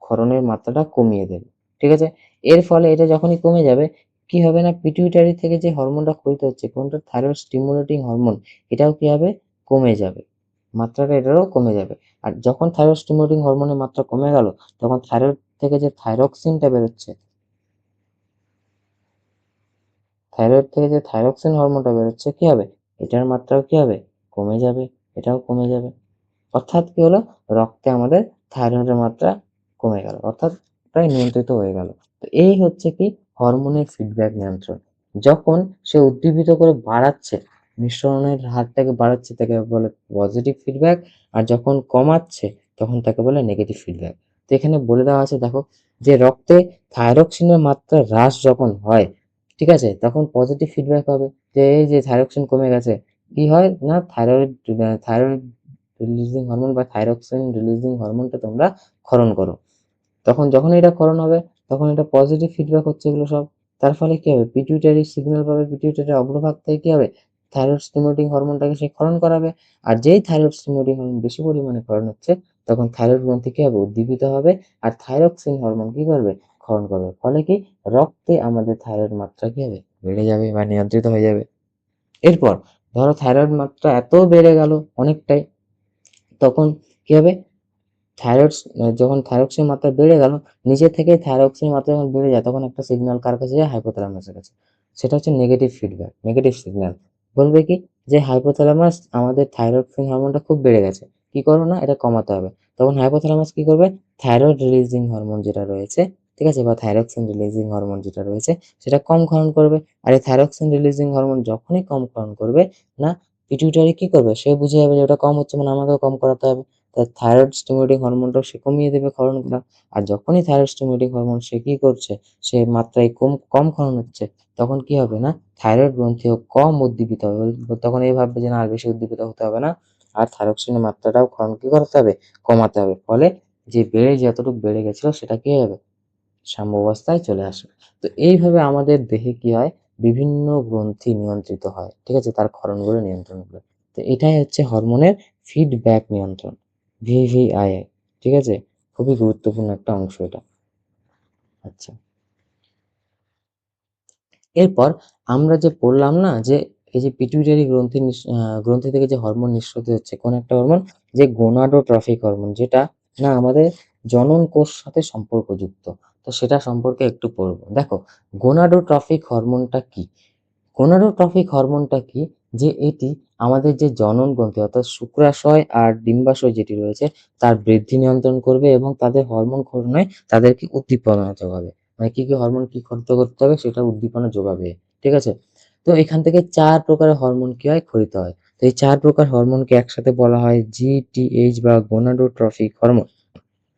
ক্ষরণের মাত্রাটা কমিয়ে দেবে, ঠিক আছে। এর ফলে এটা যখনই কমে যাবে, কি হবে না, পিটুইটারি থেকে যে হরমোনটা ক্ষরিত হচ্ছে, কোনটা, থাইরয়েড স্টিমুলেটিং হরমোন, এটাও কি হবে, কমে যাবে, মাত্রাটা এটারও কমে যাবে। আর যখন থাইরয়েড স্টিমুলেটিং হরমোনের মাত্রা কমে গেল, তখন থাইরয়েড থেকে যে থাইরক্সিনটা বেরোচ্ছে, থাইরয়েড থেকে যে থাইরক্সিন হরমোনটা বেরোচ্ছে, কি হবে, এটার মাত্রাও কি হবে, কমে যাবে, এটাও কমে যাবে। অর্থাৎ কি হলো, রক্তে আমাদের থাইরয়েডের মাত্রা কমে গেল, অর্থাৎ প্রায় নিয়ন্ত্রিত হয়ে গেল। তো এই হচ্ছে কি হরমোনের ফিডব্যাক নিয়ন্ত্রণ। যখন সে উদ্দীপিত করে বাড়াচ্ছে, নিঃসরণের হারটাকে বাড়াচ্ছে, তাকে বলে পজিটিভ ফিডব্যাক। আর যখন কমাচ্ছে, তখন তাকে বলে নেগেটিভ ফিডব্যাক। তো এখানে বলে দেওয়া আছে, দেখো, যে রক্তে থাইরক্সিনের মাত্রা হ্রাস যখন হয়, ঠিক আছে, তখন পজিটিভ ফিডব্যাক হবে, যে এই যে থাইরক্সিন কমে গেছে, কি হয় না, থাইরয়েড রিলিজিং হরমোন বা থাইরক্সিন রিলিজিং হরমোনটা তোমরা ক্ষরণ করো। তখন যখন এটা ক্ষরণ হবে, তখন এটা পজিটিভ ফিডব্যাক হচ্ছে এগুলো সব। তার ফলে কি হবে, পিটুইটারি সিগন্যাল পাবে, পিটুইটারি অগ্রভাগ থেকে কি হবে, থাইরয়েড স্টিমুলেটিং হরমোনটাকে সে ক্ষরণ করাবে। আর যেই থাইরয়েড স্টিমুলেটিং হরমোন বেশি পরিমাণে ক্ষরণ হচ্ছে, তখন থাইরয়েড গ্রন্থি কি হবে, উদ্দীপিত হবে, আর থাইরক্সিন হরমোন কি করবে, ক্ষরণ করবে। ফলে কি, রক্তে আমাদের থাইরয়েড মাত্রা কি হবে, বেড়ে যাবে বা নিয়ন্ত্রিত হয়ে যাবে। এরপর ধরো থাইরয়েড মাত্রা এত বেড়ে গেল অনেকটাই, তখন কি হবে, থাইরয়েড যখন থাইরক্সিনের মাত্রা বেড়ে গেল, নিজে থেকে থাইরক্সিনের মাত্রা যখন বেড়ে যায়, তখন একটা সিগন্যাল কার কাছে যায়, হাইপোথ্যালামাসের কাছে। সেটা হচ্ছে নেগেটিভ ফিডব্যাক, নেগেটিভ সিগন্যাল। বলবে কি, যে হাইপোথ্যালামাস, আমাদের থাইরক্সিন হরমোনটা খুব বেড়ে গেছে, কি করো না, এটা কমাতে হবে। তখন হাইপোথ্যালামাস কি করবে, থাইরয়েড রিলিজিং হরমোন যেটা রয়েছে, ঠিক আছে, বা থাইরক্সিন রিলিজিং হরমোন যেটা রয়েছে, সেটা কম ক্ষরণ করবে। আর এই থাইরক্সিন রিলিজিং হরমোন যখনই কম ক্ষরণ করবে না, পিটুইটারি কি করবে, সে বুঝে যাবে যে ওটা কম হচ্ছে, মানে আমাকেও কম করাতে হবে। তার থাইরয়েড স্টিমুলেটিং হরমোনটাও সে কমিয়ে দেবে ক্ষরণগুলা। আর যখনই থাইরয়েড স্টিমুলেটিং হরমোন সে কি করছে, সে মাত্রায় কম কম ক্ষরণ হচ্ছে, তখন কি হবে না, থাইরয়েড গ্রন্থিও কম উদ্দীপিত হবে। তখন এই ভাববে যে না, আর বেশি উদ্দীপিত হতে হবে না, আর থাইরক্সিনের মাত্রাটাও ক্ষরণ কি করতে হবে, কমাতে হবে। ফলে যে যতটুকু বেড়ে গেছিল, সেটা কি হয়ে যাবে, সাম্যাবস্থায় চলে আসবে। তো এইভাবে আমাদের দেহে কি হয়, বিভিন্ন গ্রন্থি নিয়ন্ত্রিত হয়, ঠিক আছে, তার ক্ষরণগুলো নিয়ন্ত্রণ করে। তো এটাই হচ্ছে হরমোনের ফিডব্যাক নিয়ন্ত্রণ, ভিভিআইআই, ঠিক আছে, খুবই গুরুত্বপূর্ণ একটা অংশ এটা। আচ্ছা, এরপর আমরা যে পড়লাম না যে এই যে পিটুইটারি গ্রন্থি থেকে যে হরমোন নিঃসৃত হচ্ছে, কোন একটা হরমোন, যে গোনাডোট্রফিক হরমোন, যেটা না আমাদের জনন কোষ সাথে সম্পর্কযুক্ত। তো সেটা সম্পর্কে একটু পড়বো। দেখো, গোনাডোট্রফিক হরমোনটা কি? গোনাডোট্রফিক হরমোনটা কি? যে এটি আমাদের যে জনন গ্রন্থি অর্থাৎ শুক্রাশয় আর ডিম্বাশয় যেটি রয়েছে তার বৃদ্ধি নিয়ন্ত্রণ করবে এবং তাদের হরমোন ক্ষরণে তাদেরকে উদ্দীপনা যোগাবে। মানে কি কি হরমোন কি করতে হবে সেটা উদ্দীপনা যোগাবে। ঠিক আছে? তো এখান থেকে ৪ প্রকারের হরমোন কি হয়? ক্ষরিত হয়। তো এই ৪ প্রকার হরমোনকে একসাথে বলা হয় GTH বা গোনাডোট্রফিক হরমোন।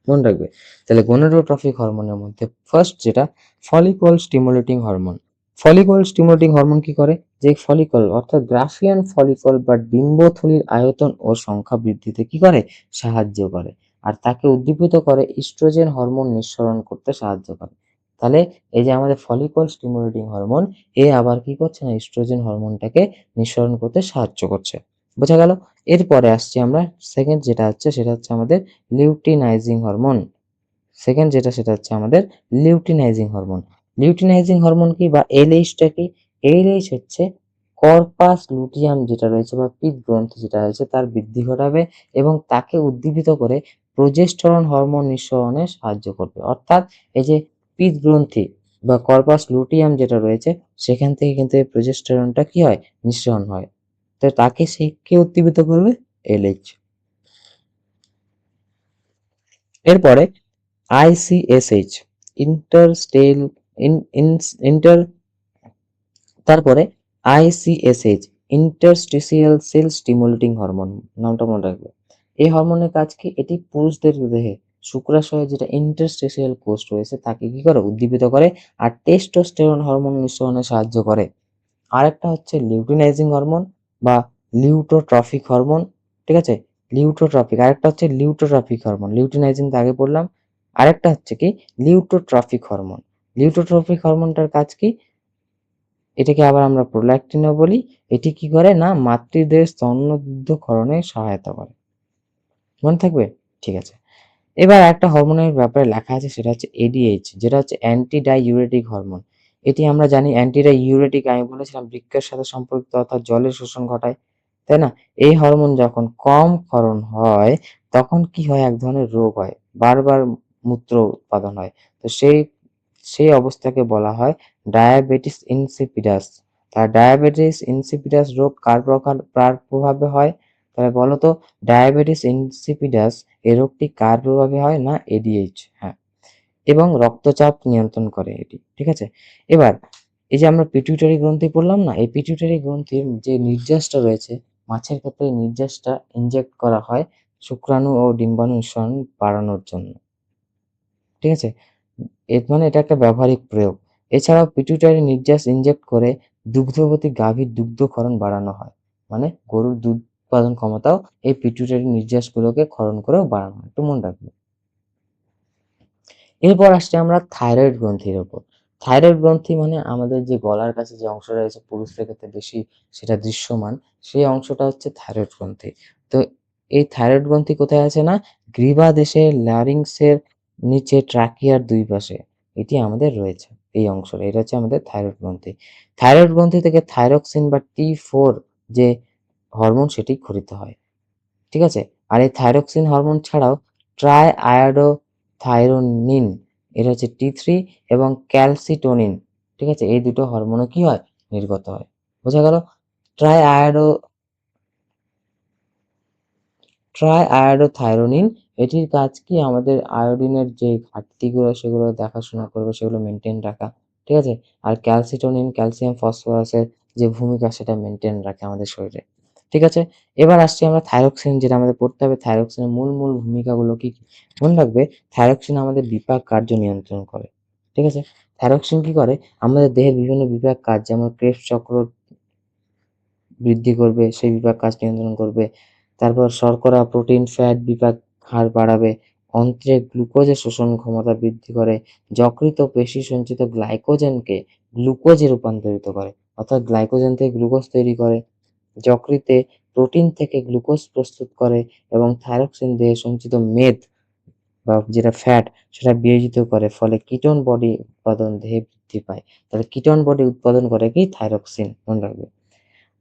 মনে রাখবে। তাহলে গোনাডোট্রফিক হরমোনের মধ্যে ফার্স্ট যেটা follicle stimulating hormone. Follicle stimulating hormone কি করে? যে ফলিকল অর্থাৎ গ্রাফিয়ান ফলিকল বা ডিম্বথলির আয়তন ও সংখ্যা বৃদ্ধিতে কি করে? সাহায্য করে। আর তাকে উদ্দীপিত করে ইস্ট্রোজেন হরমোন নিঃসরণ করতে সাহায্য করে। তাহলে এই যে আমাদের ফলিকল স্টিমুলেটিং হরমোন, এ আবার কি করছে না ইস্ট্রোজেন হরমোনটাকে নিঃসরণ করতে সাহায্য করছে। বোঝা গেল? এরপরে আসছি আমরা সেকেন্ড যেটা হচ্ছে সেটা হচ্ছে আমাদের লিউটিনাইজিং হরমোন। সেকেন্ড যেটা সেটা হচ্ছে আমাদের লিউটিনাইজিং হরমোন। লিউটিনাইজিং হরমোন কি বা এলএইচটা কি? এলএইচ হচ্ছে কর্পাস লুটিয়াম যেটা রয়েছে বা পিত্ত গ্রন্থি যেটা রয়েছে তার বৃদ্ধি ঘটাবে এবং তাকে উদ্দীপিত করে প্রোজেস্টেরন হরমোন নিঃসরণে সাহায্য করবে। অর্থাৎ এই যে পিত্ত গ্রন্থি বা কর্পাস লুটিয়াম যেটা রয়েছে সেখান থেকে কিন্তু এই প্রোজেস্টেরনটা কি হয়? নিঃসরণ হয়। তো তাকে সে কে উদ্দীপিত করবে? এলএইচ। এরপরে আইসিএসএইচ, ইন্টারস্টেল ইন ইন ইন্টার তারপরে ICSH, interstitial sell stimulating hormone, নামটা মনে রাখবে। এই হরমোনের কাজ কি? এটি পুরুষদের দেহে শুক্রাশয়ে যেটা ইন্টারস্টিসিয়াল কোষ রয়েছে তাকে কি করে? উদ্দীপিত করে আর টেস্টোস্টেরন হরমোন নিঃসরণে সাহায্য করে। আরেকটা হচ্ছে লিউটিনাইজিং হরমোন বা লিউটোট্রফিক হরমোন। ঠিক আছে? লিউটোট্রফিক, আরেকটা হচ্ছে লিউটোট্রফিক হরমোন। লিউটিনাইজিং তো আগে বললাম। আরেকটা হচ্ছে কি? লিউটোট্রফিক হরমোন। লিউটোট্রফিক হরমোনটার কাজ কি? এটাকে আবার আমরা প্রোল্যাক্টিনও বলি। এটি কি করে? না মাতৃদেহের স্তন্যবৃদ্ধকরণে সহায়তা করে। মনে থাকবে? ঠিক আছে। এবার একটা হরমোনের ব্যাপারে লেখা আছে সেটা হচ্ছে এডিএইচ, যেটা হচ্ছে অ্যান্টি ডাইইউরেটিক হরমোন। এটি আমরা জানি অ্যান্টি ডাইইউরেটিক, আমি বলেছিলাম বৃক্কের সাথে সম্পর্কিত অর্থাৎ জলের শোষণ ঘটায়। তাই না? এই হরমোন যখন কম ক্ষরণ হয় তখন কি হয়? এক ধরনের রোগ হয়। বারবার মূত্র উৎপাদন হয়। তো সেই অবস্থাকে বলা হয় ডায়াবেটিস ইনসিপিডাস। আর ডায়াবেটিস ইনসিপিডাস রোগ কার প্রভাবে হয়? তাহলে বলো তো, ডায়াবেটিস ইনসিপিডাস এই রোগটি কার প্রভাবে হয়? না এডিএইচ। হ্যাঁ। এবং রক্তচাপ নিয়ন্ত্রণ করে এটি। ঠিক আছে? এবার এই যে আমরা পিটুইটারি গ্রন্থি পড়লাম না, এই পিটুইটারি গ্রন্থির যে নির্যাসটা রয়েছে, মাছের ক্ষেত্রে এই নির্যাসটা ইনজেক্ট করা হয় শুক্রাণু ও ডিম্বাণু নিঃসরণ বাড়ানোর জন্য। ঠিক আছে? এর মানে এটা একটা ব্যবহারিক প্রয়োগ। এছাড়াও পিটুইটারি নির্যাস ইনজেক্ট করে দুগ্ধবতী গাভীর দুগ্ধক্ষরণ বাড়ানো হয়। মানে গরুর দুধ উৎপাদন ক্ষমতাও এই পিটুইটারি নির্যাসগুলোকে ক্ষরণ করেও বাড়ানো হয়। একটু মনে রাখবে। এরপর আসছি আমরা থাইরয়েড গ্রন্থির উপর। থাইরয়েড গ্রন্থি মানে আমাদের যে গলার কাছে যে অংশটা রয়েছে পুরুষদের ক্ষেত্রে বেশি সেটা দৃশ্যমান, সেই অংশটা হচ্ছে থাইরয়েড গ্রন্থি। তো এই থাইরয়েড গ্রন্থি কোথায় আছে? না গ্রীবাদেশে ল্যারিংসের নিচে ট্রাকিয়ার ২ পাশে। এটি আমাদের রয়েছে এই অংশটা। এটা হচ্ছে আমাদের থাইরয়েড গ্রন্থি। থাইরয়েড গ্রন্থি থেকে থাইরক্সিন বা T4 যে হরমোন সেটি ক্ষরিত হয়। ঠিক আছে? আর এই থাইরক্সিন হরমোন ছাড়াও ট্রাইআয়োডোথাইরোনিন, এটা হচ্ছে T3 এবং ক্যালসিটোনিন। ঠিক আছে? এই দুটো হরমোনও কি হয়? নির্গত হয়। বোঝা গেল? ট্রাইআয়োডো ট্রাইআয়োডোথাইরোনিন, এটির কাজ কি? আমাদের আয়োডিনের যে ঘাটতিগুলো সেগুলো দেখাশোনা করবে, সেগুলো মেইনটেইন রাখা। ঠিক আছে? আর ক্যালসিটোনিন ক্যালসিয়াম ফসফরাসের যে ভূমিকা সেটা মেইনটেইন রাখে আমাদের শরীরে। ঠিক আছে? এবার আসছি আমরা থাইরক্সিন, যেটা আমাদের পড়তে হবে। থাইরক্সিনের মূল ভূমিকাগুলো কি, কি? মনে রাখবে, থাইরক্সিন আমাদের বিপাক কার্য নিয়ন্ত্রণ করে। ঠিক আছে? থাইরক্সিন কি করে? আমাদের দেহের বিভিন্ন বিপাক কাজ যেমন ক্রেবস চক্র বৃদ্ধি করবে, সেই বিপাক কাজ নিয়ন্ত্রণ করবে। তারপর শর্করা, প্রোটিন, ফ্যাট বিপাক হার বাড়াবে। অন্ত্রে গ্লুকোজের শোষণ ক্ষমতা বৃদ্ধি করে। যকৃৎ ও পেশি সঞ্চিত গ্লাইকোজেনকে গ্লুকোজে রূপান্তরিত করে। অর্থাৎ গ্লাইকোজেন থেকে গ্লুকোজ তৈরি করে। যকৃতে প্রোটিন থেকে গ্লুকোজ প্রস্তুত করে এবং থাইরক্সিন দেহে সঞ্চিত মেদ বা যেটা ফ্যাট সেটা বিয়োজিত করে, ফলে কিটোন বডি উৎপাদন দেহে বৃদ্ধি পায়। তাহলে কিটোন বডি উৎপাদন করে কি? থাইরক্সিন, মনে রাখবে।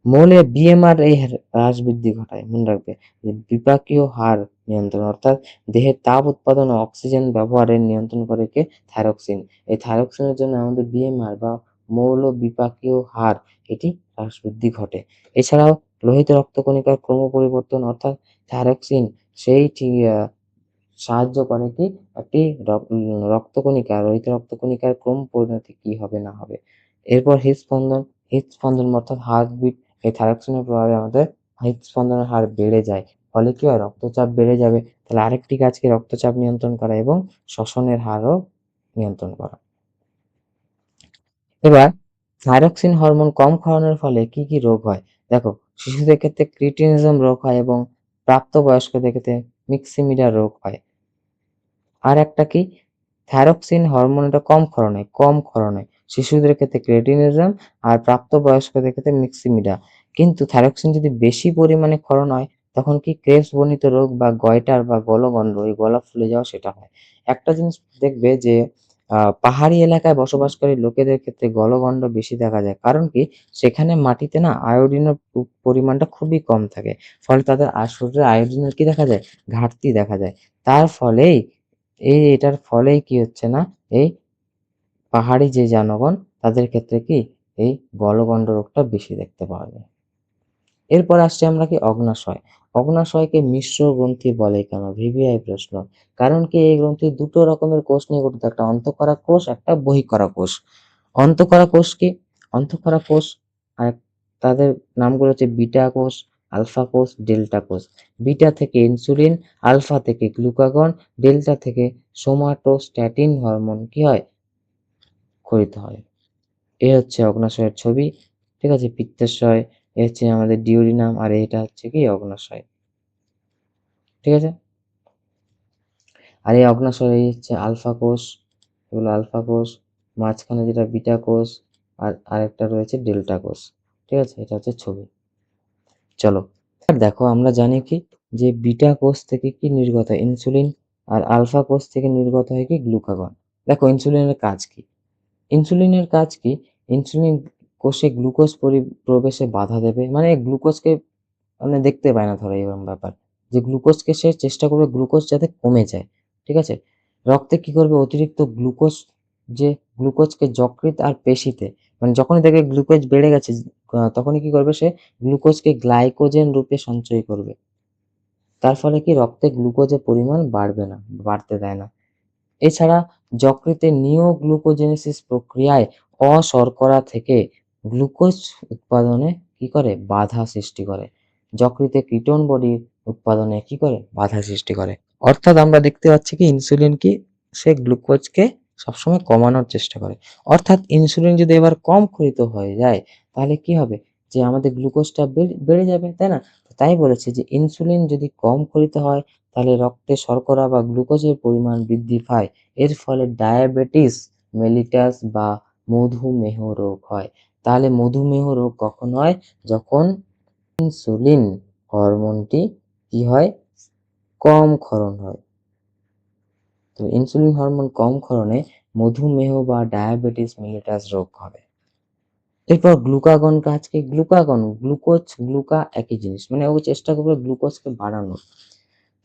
মৌলে বিএমআর এই হ্রাস বৃদ্ধি ঘটায়, মনে রাখবে। যে বিপাকীয় হার নিয়ন্ত্রণ, অর্থাৎ দেহের তাপ উৎপাদন ও অক্সিজেন ব্যবহারের নিয়ন্ত্রণ করে কে? থাইরক্সিন। এই থাইরক্সিনের জন্য আমাদের বিএমআর বা মৌল বিপাকীয় হার এটি হ্রাস বৃদ্ধি ঘটে। এছাড়াও লোহিত রক্তকণিকার ক্রম পরিবর্তন, অর্থাৎ থাইরক্সিন সেইটি সাহায্য করে কি? একটি রক্তকণিকা, লোহিত রক্তকণিকার ক্রম পরিণতি কি হবে না হবে। এরপর হৃদস্পন্দন, হৃদস্পন্দন অর্থাৎ হার্টবিট, এই থাইরক্সিনের প্রভাবে আমাদের হৃদস্পন্দনের হার বেড়ে যায়। ফলে কি হয়? রক্তচাপ বেড়ে যাবে। তাহলে আরেকটি কাজ কি? রক্তচাপ নিয়ন্ত্রণ করা এবং শ্বসনের হারও নিয়ন্ত্রণ করা। এবার থাইরক্সিন হরমোন কম খাওয়ানোর ফলে কি, কি রোগ হয়? দেখো, শিশুদের ক্ষেত্রে ক্রিটিনিজম রোগ হয় এবং প্রাপ্তবয়স্কদের ক্ষেত্রে মিক্সিমিডিয়া রোগ হয়। আর একটা কি? থাইরক্সিন হরমোন এটা কম ক্ষরণ হয়। শিশুদের ক্ষেত্রে ক্রেটিনিজম আর প্রাপ্তবয়স্কদের ক্ষেত্রে মিক্সিমিডা। কিন্তু থাইরক্সিন যদি বেশি পরিমাণে ক্ষরণ হয় তখন কি? ক্রেবস বর্ণিত রোগ বা গয়টার বা গলগণ্ড, এই গলা ফুলে যাওয়া সেটা হয়। একটা জিনিস দেখবে যে পাহাড়ি এলাকায় বসবাসকারী লোকেদের ক্ষেত্রে গলগণ্ড বেশি দেখা যায়। কারণ কি? সেখানে মাটিতে না আয়োডিনের পরিমাণটা খুবই কম থাকে। ফলে তাদের শরীরে আয়োডিনের কি দেখা যায়? ঘাটতি দেখা যায়। তার ফলেই এটার ফলেই কি হচ্ছে না? এই পাহাড়ি যে জনগণ তাদের ক্ষেত্রে কি? এই গলগণ্ড রোগটা বেশি দেখতে পাওয়া যায়। এরপর আসছি আমরা কি? অগ্নাশয়। অগ্নাশয়কে মিশ্র গ্রন্থি বলে কেন? ভিভিআই প্রশ্ন। কারণ কি? এই গ্রন্থি দুটো রকমের কোষ নিয়ে গঠিত, একটা অন্তঃক্ষরা কোষ, একটা বহিঃক্ষরা কোষ। অন্তঃক্ষরা কোষ কি? অন্তঃক্ষরা কোষ আর তাদের নামগুলো হচ্ছে বিটা কোষ, আলফা কোষ, ডেল্টা কোষ। বিটা থেকে ইনসুলিন, আলফা থেকে গ্লুকাগন, ডেল্টা থেকে সোমাটোস্ট্যাটিন হরমোন কি হয়? ক্ষরিত হয়। এ হচ্ছে অগ্নাশয়ের ছবি। ঠিক আছে? পিত্তাশয়, এ হচ্ছে আমাদের ডিউডিনাম, আর এটা হচ্ছে কি? অগ্নাশয়। ঠিক আছে? আর এই অগ্নাশয় এই হচ্ছে আলফা কোষ, এগুলো আলফা কোষ, মাঝখানে যেটা বিটা কোষ, আর আরেকটা রয়েছে ডেল্টা কোষ। ঠিক আছে? এটা হচ্ছে ছবি। চলো। আর দেখো, আমরা জানি কি? যে বিটা কোষ থেকে কি নির্গত হয়? ইনসুলিন। আর আলফা কোষ থেকে নির্গত হয় কি? গ্লুকাগন। দেখো ইনসুলিনের কাজ কি? ইনসুলিনের কাজ কি? ইনসুলিন কোষে গ্লুকোজ প্রবেশে বাধা দেবে। মানে গ্লুকোজকে মানে দেখতে পায় না, ধরো এরকম ব্যাপার। যে গ্লুকোজকে সে চেষ্টা করবে গ্লুকোজ যাতে কমে যায়। ঠিক আছে? রক্তে কি করবে? অতিরিক্ত গ্লুকোজ, যে গ্লুকোজকে যকৃৎ আর পেশিতে, মানে যখনই দেখবে গ্লুকোজ বেড়ে গেছে তখনই কি করবে? সে গ্লুকোজকে গ্লাইকোজেন রূপে সঞ্চয় করবে। তার ফলে কি? রক্তে গ্লুকোজের পরিমাণ বাড়বে না, বাড়তে দেয় না। এছাড়া যকৃতে নিওগ্লুকোজেনেসিস প্রক্রিয়ায় অশর্করা থেকে গ্লুকোজ উৎপাদনে কি করে? বাধা সৃষ্টি করে। যকৃতে কিটোন বডির উৎপাদনে কি করে? বাধা সৃষ্টি করে। অর্থাৎ আমরা দেখতে পাচ্ছি কি? ইনসুলিন কি? সে গ্লুকোজকে সবসময় কমানোর চেষ্টা করে। অর্থাৎ ইনসুলিন যদি এবার কম ক্ষরিত হয়ে যায় তাহলে কি হবে? যে আমাদের গ্লুকোজটা বেড়ে যাবে, তাই না? তাই বলেছে যে ইনসুলিন যদি কম ক্ষরিত হয় তাহলে রক্তে শর্করা বা গ্লুকোজের পরিমাণ বৃদ্ধি পায়। এর ফলে ডায়াবেটিস মেলিটাস বা মধুমেহ রোগ হয়। তাহলে মধুমেহ রোগ কখন হয়? যখন ইনসুলিন হরমোনটি কি হয়? কম ক্ষরণ হয়। তো ইনসুলিন হরমোন কম ক্ষরণে মধুমেহ বা ডায়াবেটিস মেলিটাস রোগ হবে। এরপর গ্লুকাগন কাজ কি? গ্লুকাগন, গ্লুকোজ, গ্লুকা একই জিনিস। মানে ও চেষ্টা করবে গ্লুকোজকে বাড়ানোর।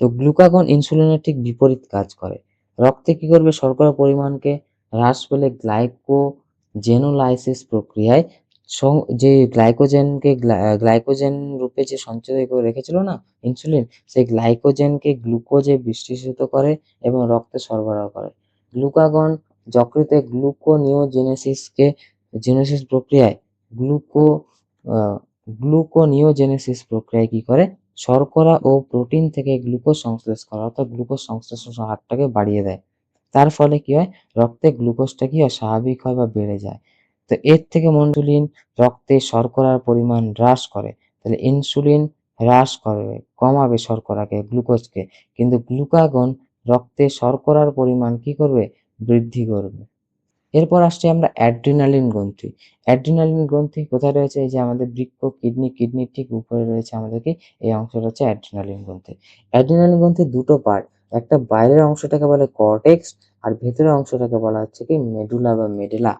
তো গ্লুকাগন ইনসুলিনের ঠিক বিপরীত কাজ করে। রক্তে কি করবে? শর্করার পরিমাণকে হ্রাস পেলে গ্লাইকোজেনোলাইসিস প্রক্রিয়ায় যে গ্লাইকোজেনকে গ্লাইকোজেন রূপে যে সঞ্চয় করে রেখেছিল না ইনসুলিন, সেই গ্লাইকোজেনকে গ্লুকোজে বিশ্লেষিত করে এবং রক্তে সরবরাহ করে। গ্লুকাগন যকৃতে জেনেসিস প্রক্রিয়ায় গ্লুকো আ গ্লুকোনিওজেনেসিস প্রক্রিয়ায় কি করে? শর্করা ও প্রোটিন থেকে গ্লুকোজ সংশ্লেষ করা, অর্থাৎ গ্লুকোজ সংশ্লেষণ হারটাকে বাড়িয়ে দেয়। তার ফলে কি হয়? রক্তে গ্লুকোজটা কি হয়? স্বাভাবিক হয় বা বেড়ে যায়। তো এর থেকে ইনসুলিন রক্তে শর্করার পরিমাণ হ্রাস করে। তাহলে ইনসুলিন হ্রাস করবে, কমাবে শর্করাকে, গ্লুকোজকে। কিন্তু গ্লুকাগন রক্তে শর্করার পরিমাণ কি করবে? বৃদ্ধি করবে। এরপর আসছি আমরা অ্যাড্রিনালিন গ্রন্থি। অ্যাড্রিনালিন গ্রন্থি কোথায় রয়েছে? এই যে আমাদের বৃক্ক, কিডনির ঠিক উপরে রয়েছে আমাদের কি? এই অংশটা হচ্ছে অ্যাড্রিনালিন গ্রন্থি। অ্যাড্রিনালিন গ্রন্থির দুটো পার্ট। একটা বাইরের অংশটাকে বলে কর্টেক্স আর ভেতরের অংশটাকে বলা হচ্ছে কি মেডুলা বা মেডেলা।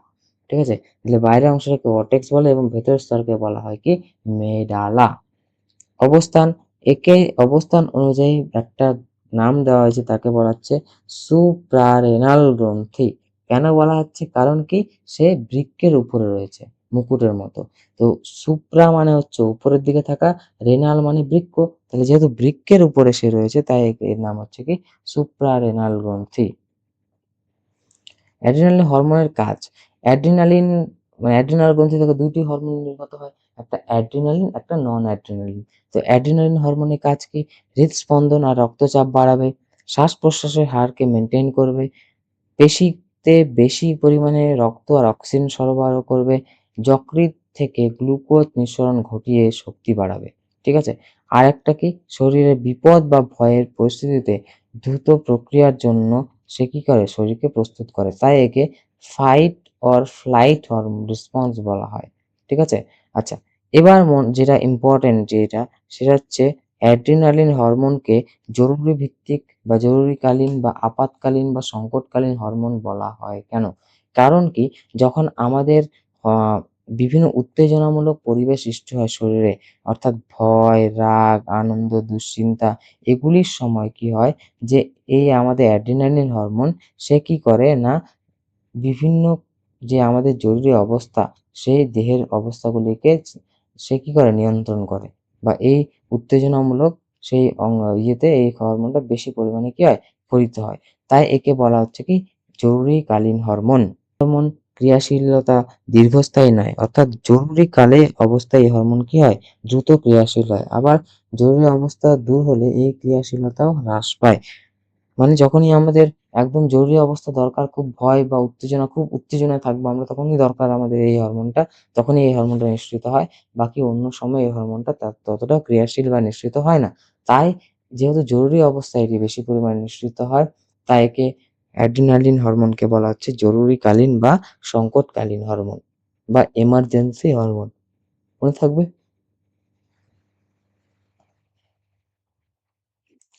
ঠিক আছে? তাহলে বাইরের অংশটাকে কর্টেক্স বলে এবং ভেতরের স্তরকে বলা হয় কি মেডালা। অবস্থান, একে অবস্থান অনুযায়ী একটা নাম দেওয়া হয়েছে, তাকে বলা হচ্ছে সুপ্রারেনাল গ্রন্থি। কেন বলা হচ্ছে? কারণ কি সে বৃক্কের উপরে রয়েছে মুকুটের মতো। তো সুপ্রা মানে হচ্ছে উপরের দিকে থাকা, রেনাল মানে বৃক্ক। তাহলে যেহেতু বৃক্কের উপরে সে রয়েছে তাই এর নাম হচ্ছে কি সুপ্রারেনাল গ্রন্থি। অ্যাড্রিনালিন হরমোনের কাজ। অ্যাড্রিনালিন মানে অ্যাড্রিনাল গ্রন্থি থেকে দুটি হরমোন নির্গত হয়, একটা অ্যাড্রিনালিন, একটা নন অ্যাড্রিনালিন। তো অ্যাড্রিনালিন হরমোনের কাজ কি? হৃদস্পন্দন আর রক্তচাপ বাড়াবে, শ্বাস প্রশ্বাসের হারকে মেনটেন করবে, পেশিতে বেশি পরিমাণে রক্ত আর অক্সিজেন সরবরাহ করবে, যকৃৎ থেকে গ্লুকোজ নিঃসরণ ঘটিয়ে শক্তি বাড়াবে। ঠিক আছে? আর একটা কি? শরীরে বিপদ বা ভয়ের পরিস্থিতিতে দ্রুত প্রক্রিয়ার জন্য সে কি করে? শরীরকে প্রস্তুত করে। তাই একে ফাইট অর ফ্লাইট রেসপন্স বলা হয়। ঠিক আছে? আচ্ছা, এবার যেটা ইম্পর্টেন্ট যেটা, সেটা হচ্ছে অ্যাড্রিনালিন হরমোনকে জরুরি ভিত্তিক বা জরুরিকালীন বা আপাতকালীন বা সংকটকালীন হরমোন বলা হয় কেন? কারণ কি? যখন আমাদের বিভিন্ন উত্তেজনামূলক পরিবেশ সৃষ্টি হয় শরীরে, অর্থাৎ ভয়, রাগ, আনন্দ, দুশ্চিন্তা, এগুলির সময় কি হয় যে এই আমাদের অ্যাড্রিনালিন হরমোন সে কি করে না, বিভিন্ন যে আমাদের জরুরি অবস্থা, সেই দেহের অবস্থাগুলিকে সে কি করে? নিয়ন্ত্রণ করে। বা এই উত্তেজনামূলক সেই ইয়েতে এই হরমোনটা বেশি পরিমাণে কি হয়? পরিত হয়। তাই একে বলা হচ্ছে কি জরুরিকালীন হরমোন। হরমোন ক্রিয়াশীলতা দীর্ঘস্থায়ী নয়। অর্থাৎ জরুরিকালে অবস্থায় এই হরমোন কি হয়? দ্রুত ক্রিয়াশীল হয়। আবার জরুরি অবস্থা দূর হলে এই ক্রিয়াশীলতাও হ্রাস পায়। মানে যখনই আমাদের একদম জরুরি অবস্থা দরকার, খুব ভয় বা উত্তেজনা, খুব উত্তেজনায় থাকবো আমরা, তখনই দরকার আমাদের এই হরমোনটা, তখনই এই হরমোনটা নিঃসৃত হয়। বাকি অন্য সময় এই হরমোনটা ততটা ক্রিয়াশীল বা নিঃসৃত হয় না। তাই যেহেতু জরুরি অবস্থায় এটি বেশি পরিমাণে নিঃসৃত হয়, তাই একে অ্যাড্রিনালিন হরমোনকে বলা হচ্ছে জরুরিকালীন বা সংকটকালীন হরমোন বা এমার্জেন্সি হরমোন। মনে থাকবে?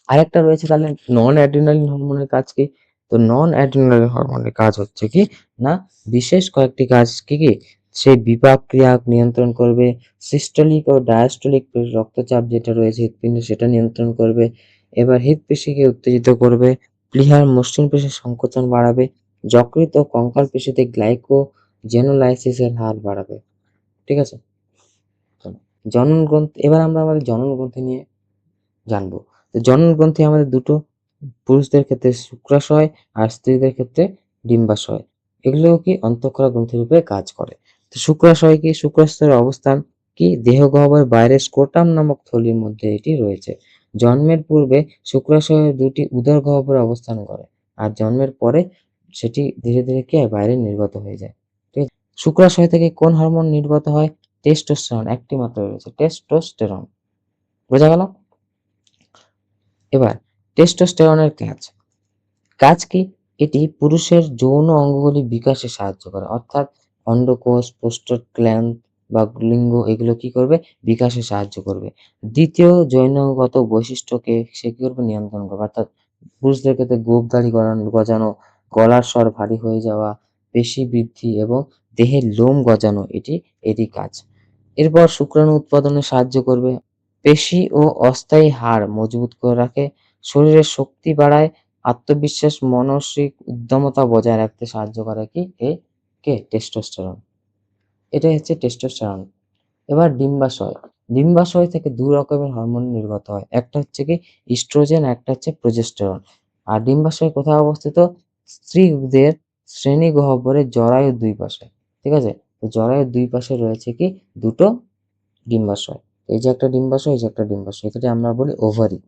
আরেকটা রয়েছে তাহলে নন অ্যাড্রিনালিন হরমোনের কাজ কি? তো নন অ্যাড্রিনালিন হরমোনের কাজ হচ্ছে কি না, বিশেষ কয়েকটি কাজ কি কি? সে বিপাক ক্রিয়া নিয়ন্ত্রণ করবে, সিস্টোলিক ও ডায়াস্টোলিক রক্তচাপ যেটা রয়েছে হৃৎপিণ্ডে সেটা নিয়ন্ত্রণ করবে, এবার হৃৎপেশিকে উত্তেজিত করবে, প্লীহার মসৃণ পেশির সংকোচন বাড়াবে, যকৃৎ ও কঙ্কাল পেশিতে গ্লাইকোজেনোলাইসিসের হার বাড়াবে। ঠিক আছে? জনন গ্রন্থি, এবার আমরা আমাদের জনন গ্রন্থি নিয়ে জানবো। তো জনন গ্রন্থি আমাদের দুটো, পুরুষদের ক্ষেত্রে শুক্রাশয় আর স্ত্রীদের ক্ষেত্রে ডিম্বাশয়। এগুলোও কি অন্তঃক্ষরা গ্রন্থি রূপে কাজ করে। তো শুক্রাশয় কি? শুক্রাশয়ের অবস্থান কি? দেহগহ্বরের বাইরে স্ক্রোটাম নামক থলির মধ্যে এটি রয়েছে। জন্মের পূর্বে শুক্রাশয়ের দুটি উদর গহ্বরে অবস্থান করে আর জন্মের পরে সেটি ধীরে ধীরে কি হয়? বাইরে নির্গত হয়ে যায়। ঠিক আছে? শুক্রাশয় থেকে কোন হরমোন নির্গত হয়? টেস্টোস্টেরন, একটি মাত্র রয়েছে, টেস্টোস্টেরন। বোঝা গেল? এবার টেস্টোস্টেরনের কাজ। কাজ কি? এটি পুরুষের যৌন অঙ্গগুলি বিকাশে সাহায্য করে। অর্থাৎ অন্ডকোষ, প্রোস্টেট গ্ল্যান্ড বা লিঙ্গ এগুলো কি করবে? বিকাশে সাহায্য করবে। দ্বিতীয় জৈনগত বৈশিষ্ট্যকে সে কি করবে? নিয়ন্ত্রণ করবে। অর্থাৎ পুরুষদের ক্ষেত্রে গোঁফদাড়ি গজানো, গলার স্বর ভারী হয়ে যাওয়া, পেশি বৃদ্ধি এবং দেহের লোম গজানো, এটি কাজ। এরপর শুক্রাণু উৎপাদনে সাহায্য করবে। পেশি ও অস্থায়ী হাড় মজবুত করে রাখে, শরীরের শক্তি বাড়ায়, আত্মবিশ্বাস, মানসিক উদ্যমতা বজায় রাখতে সাহায্য করে কি? টেস্টোস্টেরন। এটাই হচ্ছে টেস্টোস্টেরন। এবার ডিম্বাশয়। ডিম্বাশয় থেকে ২ রকমের হরমোন নির্গত হয়। একটা হচ্ছে কি ইস্ট্রোজেন, একটা হচ্ছে প্রোজেস্টেরন। আর ডিম্বাশয় কোথায় অবস্থিত? স্ত্রীদের শ্রেণীগহ্বরের জরায়ুর ২ পাশে। ঠিক আছে? তো জরায়ুর ২ পাশে রয়েছে কি দুটো ডিম্বাশয়। এই যে একটা ডিম্বাশয়, এই যে একটা ডিম্বাশয়। এটাকে আমরা বলি ওভারি।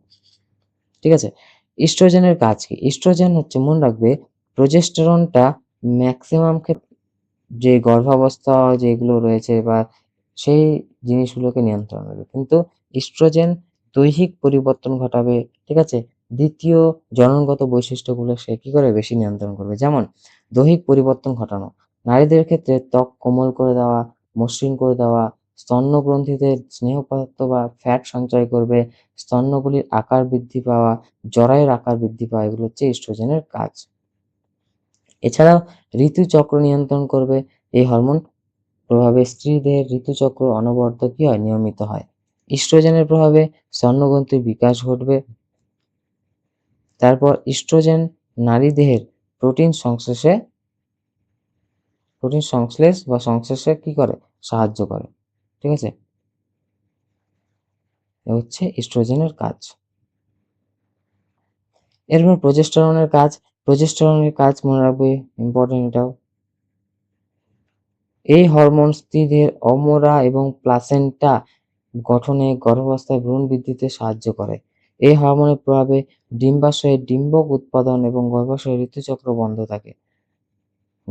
ঠিক আছে? ইস্ট্রোজেনের কাজ কি? ইস্ট্রোজেন হচ্ছে, মনে রাখবে, প্রোজেস্টেরনটা ম্যাক্সিমাম যে গর্ভাবস্থা যেগুলো রয়েছে বা সেই জিনিসগুলোকে নিয়ন্ত্রণ করবে। কিন্তু ইস্ট্রোজেন দৈহিক পরিবর্তন ঘটাবে। ঠিক আছে? দ্বিতীয় জননগত বৈশিষ্ট্যগুলো সে কি করে? বেশি নিয়ন্ত্রণ করবে। যেমন দৈহিক পরিবর্তন ঘটানো। নারীদের ক্ষেত্রে ত্বক কোমল করে দেওয়া, মসৃণ করে দেওয়া, স্তন্যগ্রন্থিতে স্নেহ পদার্থ বা ফ্যাট সঞ্চয় করবে, স্তন্যগুলির আকার বৃদ্ধি পাওয়া, জরায়ুর আকার বৃদ্ধি পাওয়া, এগুলো হচ্ছে ইস্ট্রোজেনের কাজ। এছাড়াও ঋতুচক্র নিয়ন্ত্রণ করবে। এই হরমোন প্রভাবে স্ত্রীদের ঋতুচক্র অনবরত কি হয়, নিয়মিত হয়। ইস্ট্রোজেনের প্রভাবে স্তন্যগ্রন্থির বিকাশ ঘটবে। তারপর ইস্ট্রোজেন নারী দেহের প্রোটিন সংশ্লেষ বা সংশ্লেষে কি করে, সাহায্য করে। ঠিক আছে, এ হচ্ছে ইস্ট্রোজেনের কাজ। এরপর প্রজেস্টেরনের কাজ মনে রাখবে, ইম্পর্টেন্ট এটাও। এই হরমোন স্ত্রীদের অমরা এবং প্লাসেন্টা গঠনে, গর্ভাবস্থায় ভ্রূণ বৃদ্ধিতে সাহায্য করে। এই হরমোনের প্রভাবে ডিম্বাশয়ে ডিম্বক উৎপাদন এবং গর্ভাশয়ে ঋতুচক্র বন্ধ থাকে।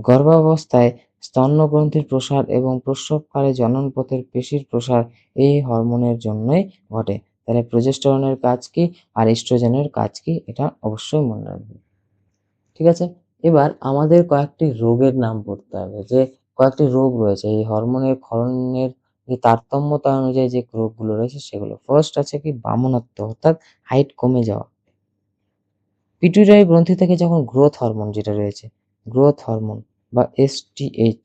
গর্ভাবস্থায় স্তন্যগ্রন্থির প্রসার এবং প্রসবকালে জননপথের পেশির প্রসার এই হরমোনের জন্যই ঘটে। তাহলে প্রজেস্টেরনের কাজ কি আর ইস্ট্রোজেনের কাজ কি, এটা অবশ্যই মনে রাখবে। ঠিক আছে, এবার আমাদের কয়েকটি রোগের নাম পড়তে হবে, যে কয়েকটি রোগ রয়েছে এই হরমোনের ক্ষরণের যে তারতম্যতা অনুযায়ী যে রোগগুলো রয়েছে সেগুলো। ফার্স্ট আছে কি, বামনত্ব, অর্থাৎ হাইট কমে যাওয়া। পিটুইটারি গ্রন্থি থেকে যখন গ্রোথ হরমোন যেটা রয়েছে, গ্রোথ হরমোন বা এসটিএইচ,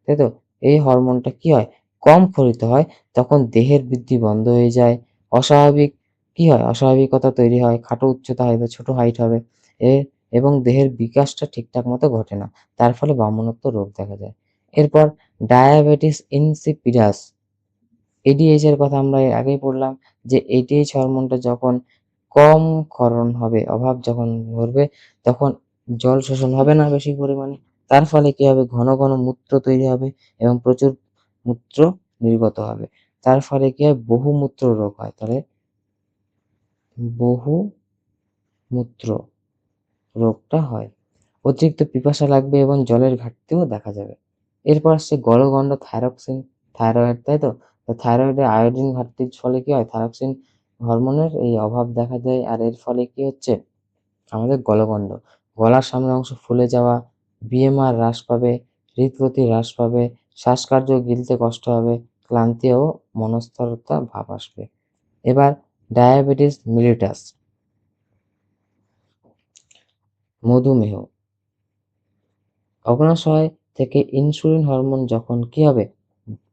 তাই তো, এই হরমোনটা কি হয়, কম ক্ষরিত হয়, তখন দেহের বৃদ্ধি বন্ধ হয়ে যায়। অস্বাভাবিক কি হয়, অস্বাভাবিকতা তৈরি হয়, খাটো উচ্চতা হয় বা ছোট হাইট হবে এ এবং দেহের বিকাশটা ঠিকঠাক মতো ঘটে না, তার ফলে বামনত্ব রোগ দেখা যায়। এরপর ডায়াবেটিস ইনসিপিডাস, এডিএইচ এর কথা আমরা এর আগেই পড়লাম, যে এডিএইচ হরমোনটা যখন কম ক্ষরণ হবে, অভাব যখন ঘটবে, তখন জল শোষণ হবে না বেশি পরিমাণে, তার ফলে কি হবে, ঘন ঘন মূত্র তৈরি হবে এবং প্রচুর মূত্র নির্গত হবে, তার ফলে কি হয়, বহুমূত্র রোগ হয়। তাহলে বহুমূত্র রোগটা হয়। অতিরিক্ত পিপাসা লাগবে এবং জলের ঘাটতিও দেখা যাবে। এরপর আসছে গলগণ্ড থাইরক্সিন, থাইরয়েড, তাই তো। তো থাইরয়েডে আয়োডিন ঘাটতির ফলে কি হয়, থাইরক্সিন হরমোনের এই অভাব দেখা দেয়, আর এর ফলে কি হচ্ছে, আমাদের গলগণ্ড, গলার সামনের অংশ ফুলে যাওয়া, বিএমআর হ্রাস পাবে, হৃদগতি হ্রাস পাবে, শ্বাসকার্য গিলতে কষ্ট হবে, ক্লান্তি ও মনস্থিরতা ভাব আসবে। এবার ডায়াবেটিস মিলিটাস, মধুমেহ, অগ্নাশয় থেকে ইনসুলিন হরমোন যখন কি হবে,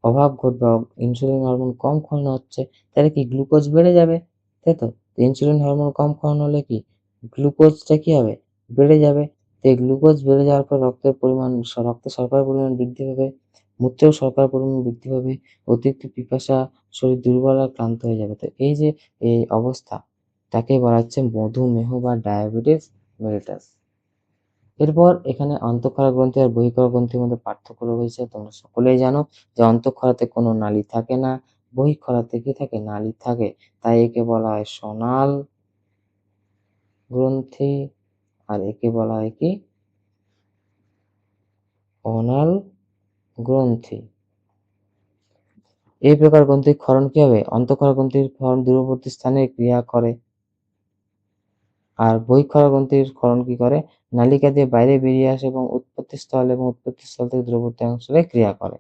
অভাব ঘটবে, ইনসুলিন হরমোন কম খাওয়ানো হচ্ছে, তাহলে কি গ্লুকোজ বেড়ে যাবে, তাই তো। ইনসুলিন হরমোন কম খাওয়ানো হলে কি, গ্লুকোজটা কি হবে, বেড়ে যাবে। তো এই গ্লুকোজ বেড়ে যাওয়ার পর রক্তের পরিমাণ, রক্তে শর্করার পরিমাণ বৃদ্ধি পাবে, মূত্রেও শর্করার পরিমাণ বৃদ্ধি পাবে, অতিরিক্ত পিপাসা, শরীর দুর্বল আর ক্লান্ত হয়ে যাবে। তো এই যে এই অবস্থা, তাকে বলা হচ্ছে মধুমেহ বা ডায়াবেটিস মেলিটাস। এরপর এখানে অন্তঃক্ষরা গ্রন্থি আর বহিঃক্ষরা গ্রন্থির মধ্যে পার্থক্য রয়েছে, তোমরা সকলেই জানো যে অন্তঃক্ষরাতে কোনো নালী থাকে না, বহিঃক্ষরাতে কি থাকে, নালী থাকে। তাই একে বলা হয় সনাল গ্রন্থি, আর একে বলা হয় কি, অনাল গ্রন্থি। এই প্রকার গ্রন্থির ক্ষরণ কি হবে, অন্তঃক্ষরা গ্রন্থির ক্ষরণ দূরবর্তী স্থানে ক্রিয়া করে, আর বহিঃক্ষরা গ্রন্থির ক্ষরণ কি করে, নালিকা দিয়ে বাইরে বেরিয়ে আসে এবং উৎপত্তি স্থল থেকে দূরবর্তী অঞ্চলে ক্রিয়া করে।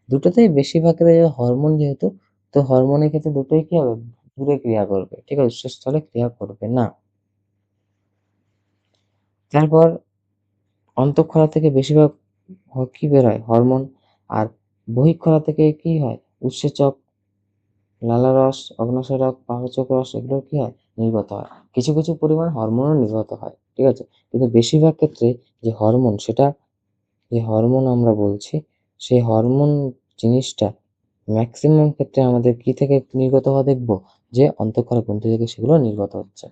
দুটোতেই বেশিরভাগ ক্ষেত্রে হরমোন যেহেতু, তো হরমোনের ক্ষেত্রে দুটোই কি হবে, দূরে ক্রিয়া করবে, ঠিক আছে, উৎসস্থলে ক্রিয়া করবে না। তারপর অন্তঃক্ষরা থেকে বেশিরভাগ কি বের হয়, হরমোন, আর বহিঃক্ষরা থেকে কি হয়, উৎসেচক, লালারস, অগ্ন্যাশয় রস, পাকচক রস, এগুলো কি হয়, নির্গত হয়। কিছু কিছু পরিমাণ হরমোনও নির্গত হয়, ঠিক আছে, কিন্তু বেশিরভাগ ক্ষেত্রে যে হরমোন, সেটা যে হরমোন আমরা বলছি, সেই হরমোন জিনিসটা ম্যাক্সিমাম ক্ষেত্রে আমাদের কি থেকে নির্গত হওয়া দেখবো, যে অন্তঃক্ষরা গ্রন্থি থেকে সেগুলো নির্গত হচ্ছে।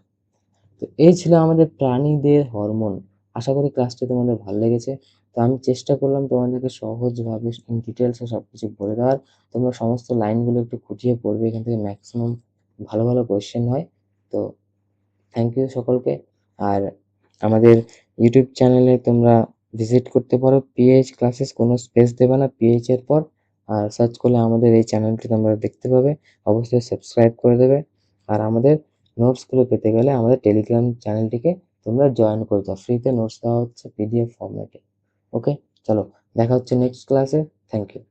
তো এই ছিল আমাদের প্রাণীদের হরমোন। আশা করি ক্লাসটি তোমাদের ভালো লেগেছে। তো আমি চেষ্টা করলাম তোমাদেরকে সহজভাবে ইন ডিটেলসে সবকিছু বলে দেওয়ার। তোমরা সমস্ত লাইনগুলো একটু খুঁটিয়ে পড়বে, এখান থেকে ম্যাক্সিমাম ভালো ভালো কোয়েশ্চেন হয়। তো থ্যাংক ইউ সকলকে। আর আমাদের ইউটিউব চ্যানেলে তোমরা ভিজিট করতে পারো, পিএইচ ক্লাসেস, কোনো স্পেস দেবে না পিএইচ এর পর, আর সার্চ করলে আমাদের এই চ্যানেলটি তোমরা দেখতে পাবে। অবশ্যই সাবস্ক্রাইব করে দেবে। আর আমাদের নোটসগুলো পেতে গেলে আমাদের টেলিগ্রাম চ্যানেলটিকে তোমরা জয়েন করে দাও, ফ্রিতে নোটস দেওয়া হচ্ছে পিডিএফ ফরম্যাটে। ওকে, চলো দেখা হচ্ছে নেক্সট ক্লাসে। Thank you.